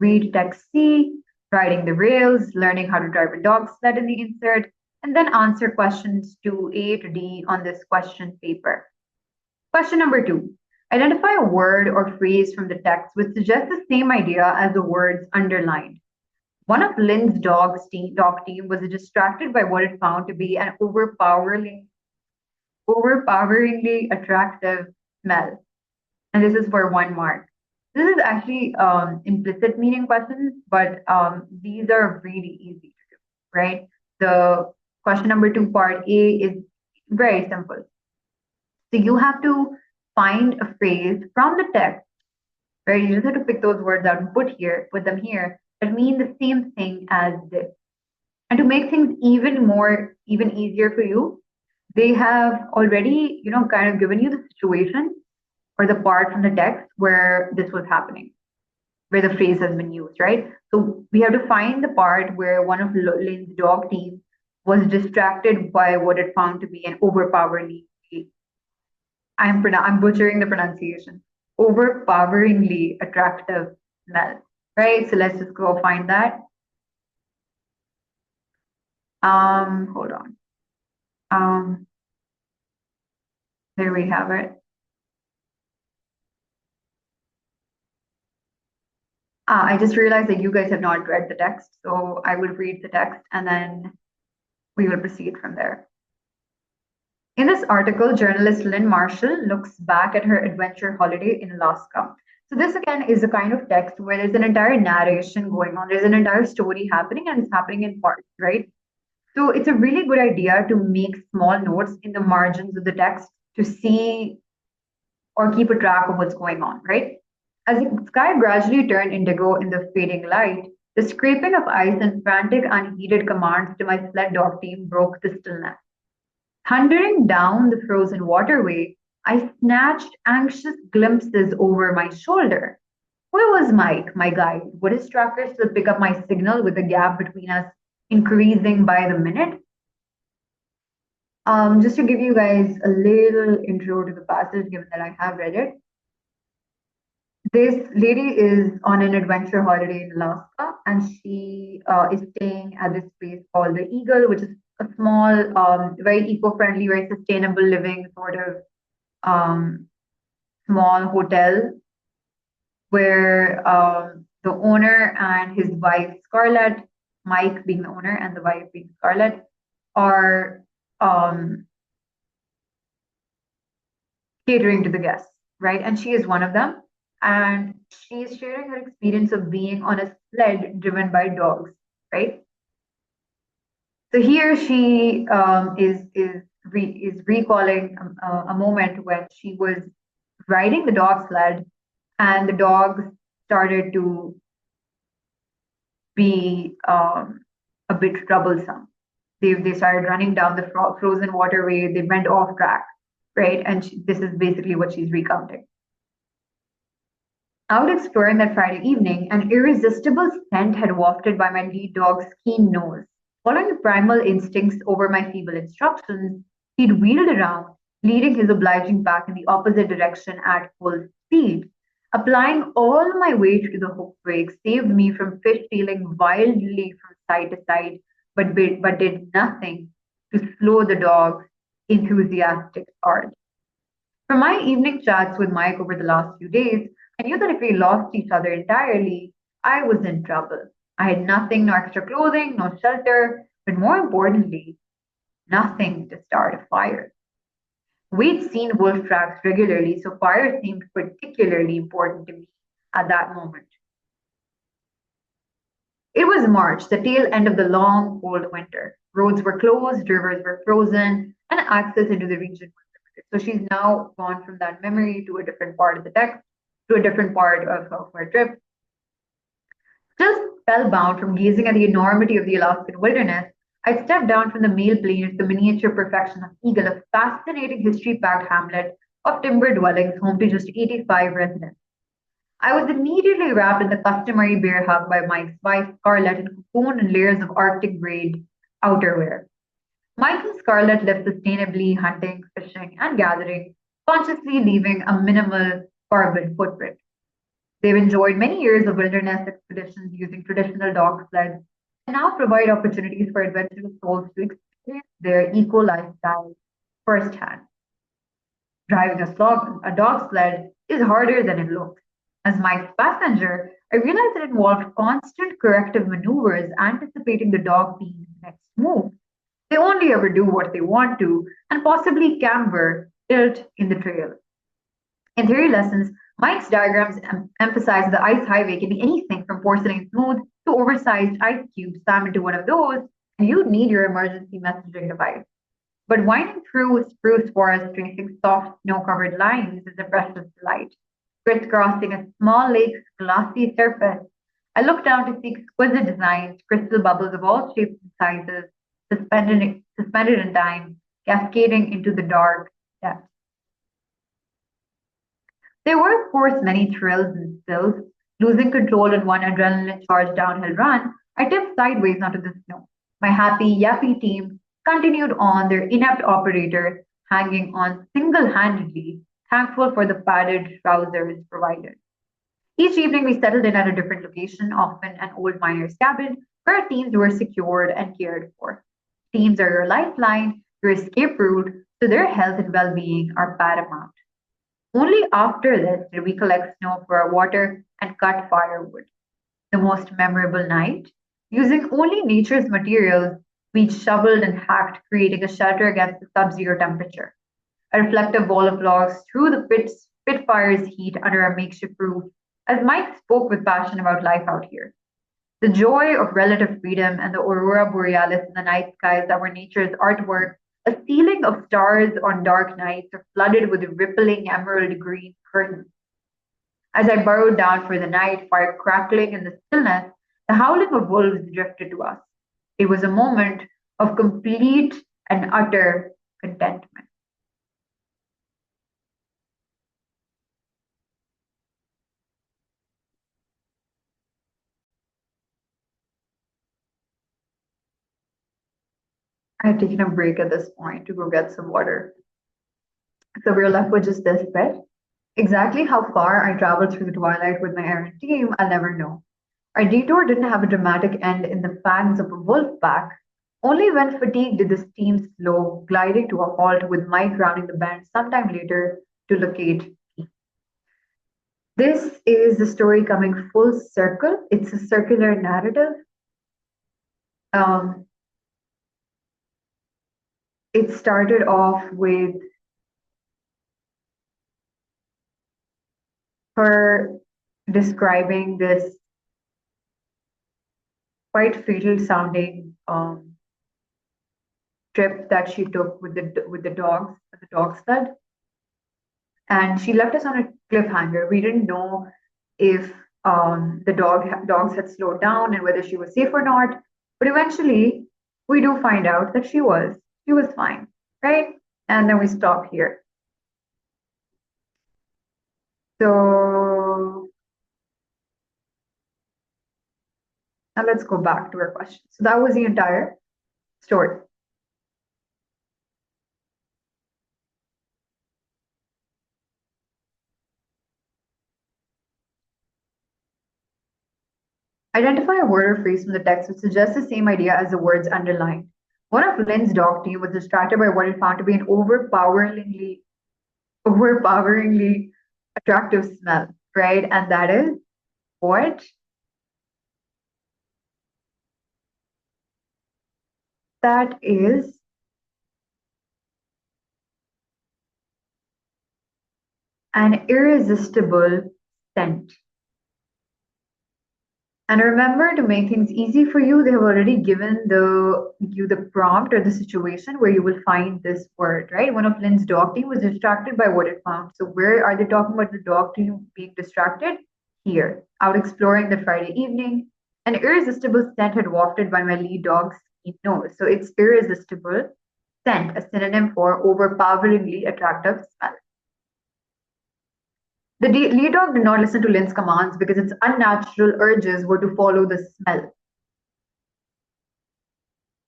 Read text C, writing the rails, learning how to drive a dog sled in the insert, and then answer questions 2A to D on this question paper. Question number 2. Identify a word or phrase from the text which suggests the same idea as the words underlined. One of Lynn's dog team was distracted by what it found to be an overpoweringly attractive smell. And this is for 1 mark. This is actually implicit meaning questions, but these are really easy to do, right? The question number 2, part A, is very simple. So you have to find a phrase from the text, right? You just have to pick those words out and put them here that mean the same thing as this. And to make things even easier for you, they have already, kind of given you the situation or the part from the text where this was happening, where the phrase has been used, right? So we have to find the part where one of Lynn's dog team was distracted by what it found to be an overpoweringly, I'm butchering the pronunciation, overpoweringly attractive smell, right? So let's just go find that. Hold on. There we have it. I just realized that you guys have not read the text, so I will read the text and then we will proceed from there. In this article, journalist Lynn Marshall looks back at her adventure holiday in Alaska. So this again is a kind of text where there's an entire narration going on. There's an entire story happening and it's happening in parts, right? So it's a really good idea to make small notes in the margins of the text to see or keep a track of what's going on, right? As the sky gradually turned indigo in the fading light, the scraping of ice and frantic, unheeded commands to my sled dog team broke the stillness. Thundering down the frozen waterway, I snatched anxious glimpses over my shoulder. Where was Mike, my guide? Would his tracker still pick up my signal with the gap between us increasing by the minute? Just to give you guys a little intro to the passage, given that I have read it. This lady is on an adventure holiday in Alaska, and she is staying at this place called the Eagle, which is a small, very eco-friendly, very sustainable living sort of small hotel where the owner and his wife Scarlett, Mike being the owner and the wife being Scarlett, are catering to the guests, right? And she is one of them. And she is sharing her experience of being on a sled driven by dogs, right? So here she is recalling a moment when she was riding the dog sled, and the dogs started to be a bit troublesome. They started running down the frozen waterway. They went off track, right? And this is basically what she's recounting. Out exploring that Friday evening, an irresistible scent had wafted by my lead dog's keen nose. Following primal instincts over my feeble instructions, he'd wheeled around, leading his obliging pack in the opposite direction at full speed. Applying all my weight to the hook break saved me from fishtailing wildly from side to side, but did nothing to slow the dog's enthusiastic start. From my evening chats with Mike over the last few days, I knew that if we lost each other entirely, I was in trouble. I had nothing, no extra clothing, no shelter, but more importantly, nothing to start a fire. We'd seen wolf tracks regularly, so fire seemed particularly important to me at that moment. It was March, the tail end of the long, cold winter. Roads were closed, rivers were frozen, and access into the region was limited. So she's now gone from that memory to a different part of the text, to a different part of her trip. Still spellbound from gazing at the enormity of the Alaskan wilderness, I stepped down from the mail plane into the miniature perfection of Eagle, a fascinating history packed hamlet of timber dwellings home to just 85 residents. I was immediately wrapped in the customary bear hug by Mike's wife, Scarlett, and cocooned in layers of Arctic grade outerwear. Mike and Scarlett lived sustainably, hunting, fishing, and gathering, consciously leaving a minimal carbon footprint. They've enjoyed many years of wilderness expeditions using traditional dog sleds and now provide opportunities for adventurous souls to experience their eco lifestyle firsthand. Driving a dog sled is harder than it looks. As Mike's passenger, I realized it involved constant corrective maneuvers, anticipating the dog being next move. They only ever do what they want to, and possibly camber, tilt in the trail. In theory lessons, Mike's diagrams emphasize the ice highway can be anything from porcelain smooth to oversized ice cubes. Slam into one of those, and you'd need your emergency messaging device. But winding through spruce forest, tracing soft snow-covered lines is a precious delight. Crisscrossing a small lake's glassy surface, I looked down to see exquisite designs, crystal bubbles of all shapes and sizes, suspended in time, cascading into the dark depths. There were, of course, many thrills and spills. Losing control in one adrenaline charged downhill run, I tipped sideways onto the snow. My happy, yappy team continued on, their inept operator hanging on single handedly, thankful for the padded trousers provided. Each evening, we settled in at a different location, often an old miner's cabin, where our teams were secured and cared for. Teams are your lifeline, your escape route, so their health and well being are paramount. Only after this did we collect snow for our water and cut firewood. The most memorable night, using only nature's materials, we shoveled and hacked, creating a shelter against the sub zero temperature. A reflective wall of logs through the pit fire's heat under a makeshift roof, as Mike spoke with passion about life out here. The joy of relative freedom and the aurora borealis in the night skies that were nature's artwork, a ceiling of stars on dark nights are flooded with rippling emerald green curtains. As I burrowed down for the night, fire crackling in the stillness, the howling of wolves drifted to us. It was a moment of complete and utter contentment. I had taken a break at this point to go get some water. So we're left with just this bit. Exactly how far I traveled through the twilight with my errand team, I'll never know. Our detour didn't have a dramatic end in the fangs of a wolf pack. Only when fatigued did the steam slow, gliding to a halt with Mike rounding the bend sometime later to locate me. This is the story coming full circle. It's a circular narrative. Um, it started off with her describing this quite fatal sounding trip that she took with the dog sled, and she left us on a cliffhanger. We didn't know if dogs had slowed down and whether she was safe or not. But eventually, we do find out that she was fine, right? And then we stop here. So now let's go back to our question. So that was the entire story. Identify a word or phrase from the text which suggests the same idea as the words underlined. One of Lynn's dog team was distracted by what it found to be an overpoweringly attractive smell, right? And that is what? That is an irresistible scent. And remember, to make things easy for you, they have already given you the prompt or the situation where you will find this word, right? One of Lynn's dog team was distracted by what it found. So where are they talking about the dog team being distracted? Here, out exploring the Friday evening. An irresistible scent had wafted by my lead dog's nose. So it's irresistible scent, a synonym for overpoweringly attractive smell. The lead dog did not listen to Lynn's commands because its unnatural urges were to follow the smell.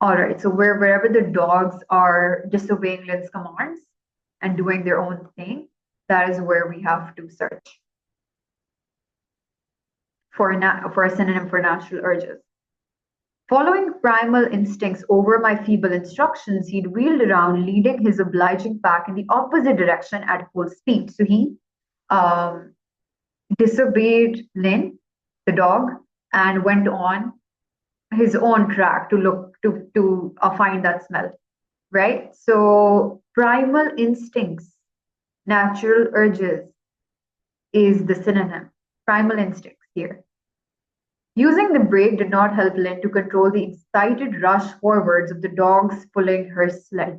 All right, so wherever the dogs are disobeying Lynn's commands and doing their own thing, that is where we have to search for a synonym for natural urges. Following primal instincts over my feeble instructions, he'd wheeled around, leading his obliging pack in the opposite direction at full speed. So he um, disobeyed Lynn, the dog, and went on his own track to look to find that smell, right? So primal instincts, natural urges is the synonym. Primal instincts here. Using the brake did not help Lynn to control the excited rush forwards of the dogs pulling her sled.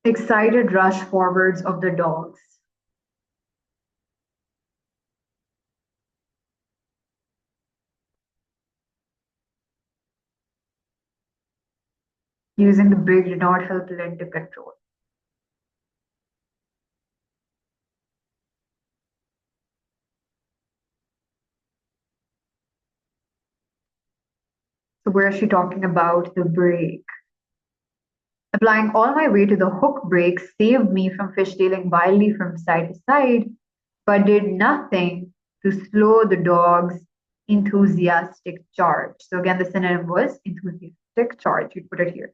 Excited rush forwards of the dogs. Using the brake did not help Lynn to control. So where is she talking about the brake? Applying all my weight to the hook brake saved me from fishtailing wildly from side to side, but did nothing to slow the dog's enthusiastic charge. So again, the synonym was enthusiastic charge. You put it here.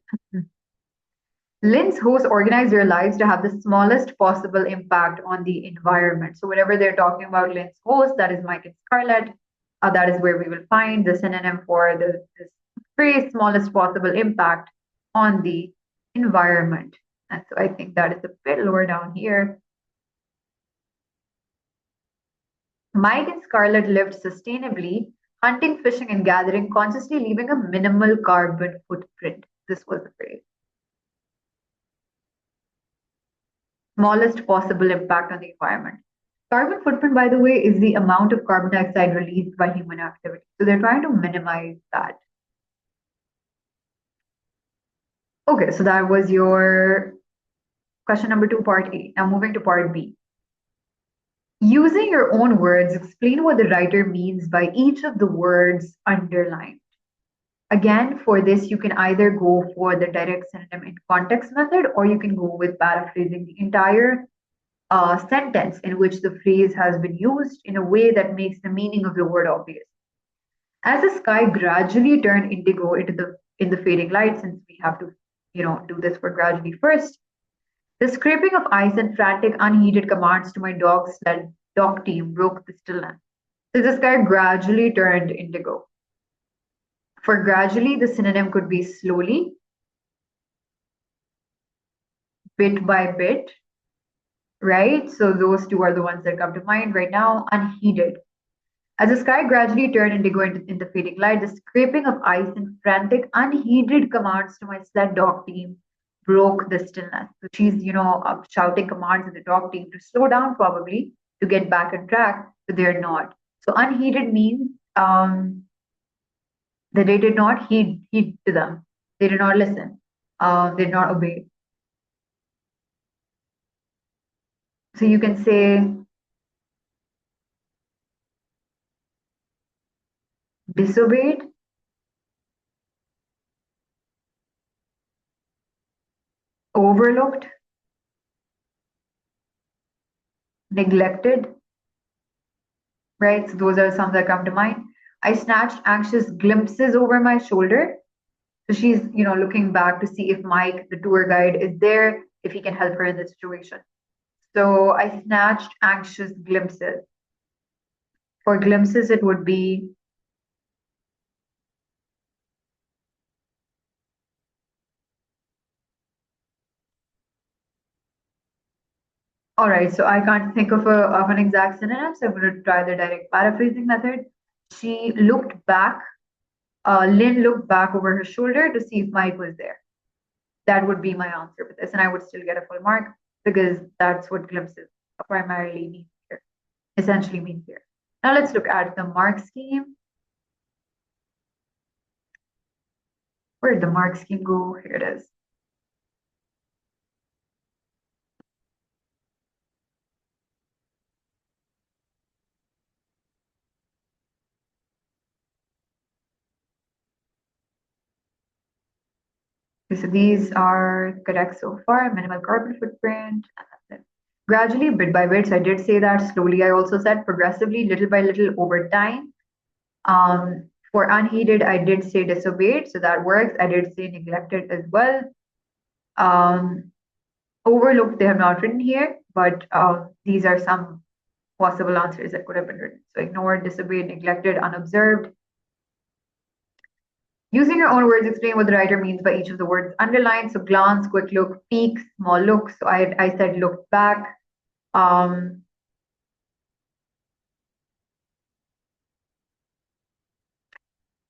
Lynn's hosts organize their lives to have the smallest possible impact on the environment. So whenever they're talking about Lynn's host, that is Mike and Scarlett. That is where we will find the synonym for this phrase, smallest possible impact on the environment. And so I think that is a bit lower down here. Mike and Scarlett lived sustainably, hunting, fishing, and gathering, consciously leaving a minimal carbon footprint. This was the phrase. Smallest possible impact on the environment. Carbon footprint, by the way, is the amount of carbon dioxide released by human activity. So they're trying to minimize that. Okay, so that was your question number 2, part A. Now moving to part B. Using your own words, explain what the writer means by each of the words underlined. Again, for this, you can either go for the direct synonym in context method, or you can go with paraphrasing the entire sentence in which the phrase has been used in a way that makes the meaning of the word obvious. As the sky gradually turned indigo in the fading light, since we have to, do this for gradually first, the scraping of ice and frantic, unheeded commands to my dog team broke the stillness. So the sky gradually turned indigo. For gradually, the synonym could be slowly, bit by bit, right? So those two are the ones that come to mind right now. Unheeded. As the sky gradually turned indigo in the fading light, the scraping of ice and frantic, unheeded commands to my sled dog team broke the stillness. So she's, shouting commands to the dog team to slow down, probably to get back on track, but they're not. So unheeded means that they did not heed to them. They did not listen. They did not obey. So you can say disobeyed, overlooked, neglected, right? So those are some that come to mind. I snatched anxious glimpses over my shoulder. So she's, looking back to see if Mike, the tour guide, is there, if he can help her in this situation. So I snatched anxious glimpses. For glimpses, it would be, all right, so I can't think of an exact synonym, so I'm going to try the direct paraphrasing method. She looked back, Lynn looked back over her shoulder to see if Mike was there. That would be my answer for this, and I would still get a full mark because that's what glimpses primarily mean here, essentially means here. Now let's look at the mark scheme. Where did the mark scheme go? Here it is. Okay, so these are correct so far. Minimal carbon footprint. Gradually, bit by bit. So I did say that. Slowly, I also said progressively, little by little, over time. For unheeded, I did say disobeyed, so that works. I did say neglected as well. Overlooked, they have not written here, but these are some possible answers that could have been written. So ignored, disobeyed, neglected, unobserved. Using your own words, explain what the writer means by each of the words underlined. So glance, quick look, peek, small look. So I said looked back. Um,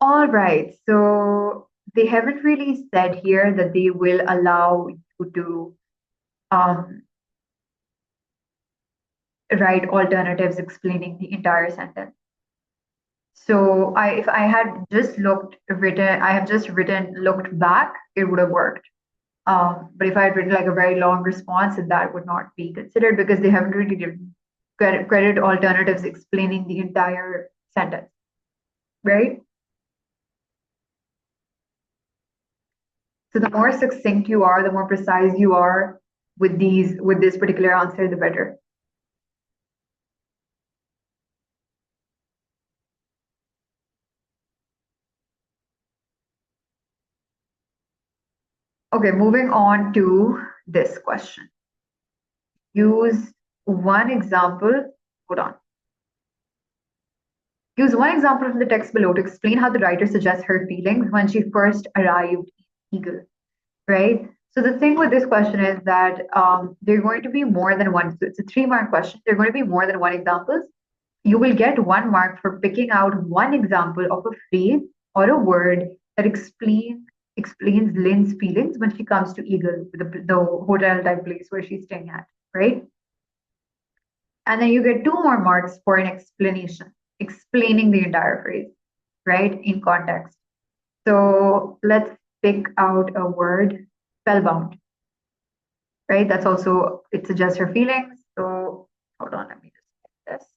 all right. So they haven't really said here that they will allow you to write alternatives explaining the entire sentence. So if I had just I have just written looked back, it would have worked. But if I had written like a very long response, then that would not be considered because they haven't really given credit alternatives explaining the entire sentence, right? So the more succinct you are, the more precise you are with this particular answer, the better. Okay, moving on to this question. Use one example. Hold on. Use one example from the text below to explain how the writer suggests her feelings when she first arrived in Eagle, right? So the thing with this question is that there are going to be more than one. So it's a 3-mark question. There are going to be more than one examples. You will get 1 mark for picking out one example of a phrase or a word that explains Lynn's feelings when she comes to Eagle, the hotel type place where she's staying at, right? And then you get 2 more marks for an explanation, explaining the entire phrase, right, in context. So let's pick out a word, spellbound, right? That's also, it suggests her feelings. So hold on, let me just get this.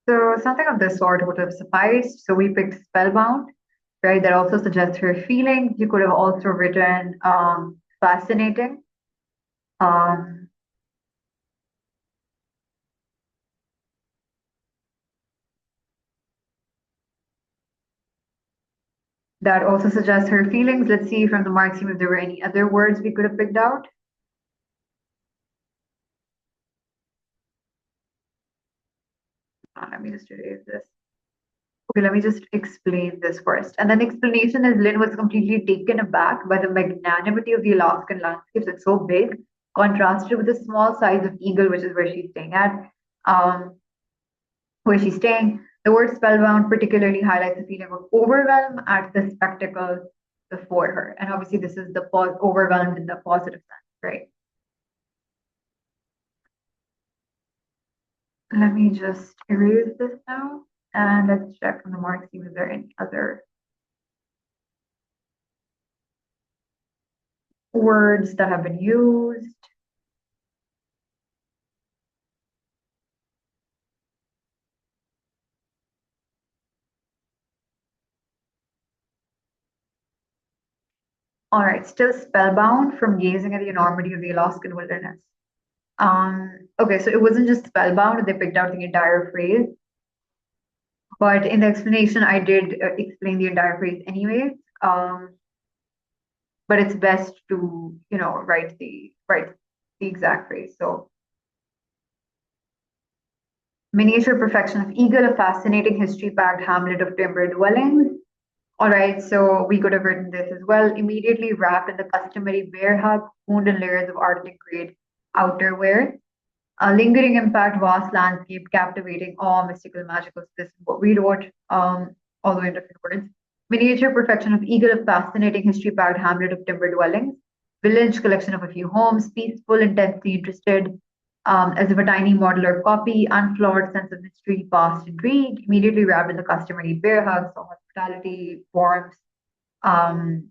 So something of this sort would have sufficed. So we picked spellbound, right? That also suggests her feelings. You could have also written fascinating. Um, that also suggests her feelings. Let's see from the mark scheme if there were any other words we could have picked out. Let me just erase this. Okay, let me just explain this first. And then the explanation is Lynn was completely taken aback by the magnanimity of the Alaskan landscapes. It's so big, contrasted with the small size of Eagle, which is where she's staying at. Um, where she's staying. The word spellbound particularly highlights the feeling of overwhelm at the spectacle before her. And obviously, this is the overwhelmed in the positive sense, right? Let me just erase this now. And let's check on the mark, see if there are any other words that have been used. All right, still spellbound from gazing at the enormity of the Alaskan wilderness. Okay, so it wasn't just spellbound, they picked out the entire phrase. But in the explanation, I did explain the entire phrase anyways. But it's best to, write the exact phrase. So miniature perfection of Eagle, a fascinating history-packed hamlet of timber dwellings. All right, so we could have written this as well. Immediately wrapped in the customary bear hug, wound in layers of Arctic grade outerwear. A lingering impact, vast landscape, captivating awe, mystical, magical. So this is what we wrote, although in different words. Miniature perfection of Eagle, a fascinating history-packed hamlet of timber dwellings. Village, collection of a few homes, peaceful, intensely interested, as if a tiny modular copy, unflawed sense of mystery, past intrigue, immediately wrapped in the customary bear hugs, so hospitality, warmth, um,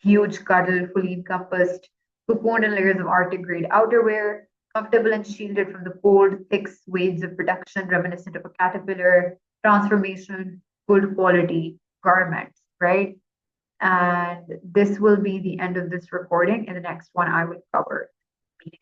huge cuddle, fully encompassed, cocooned in layers of Arctic grade outerwear, comfortable and shielded from the cold, thick swathes of production reminiscent of a caterpillar, transformation, good quality garments, right? And this will be the end of this recording. In the next one, I will cover meaning.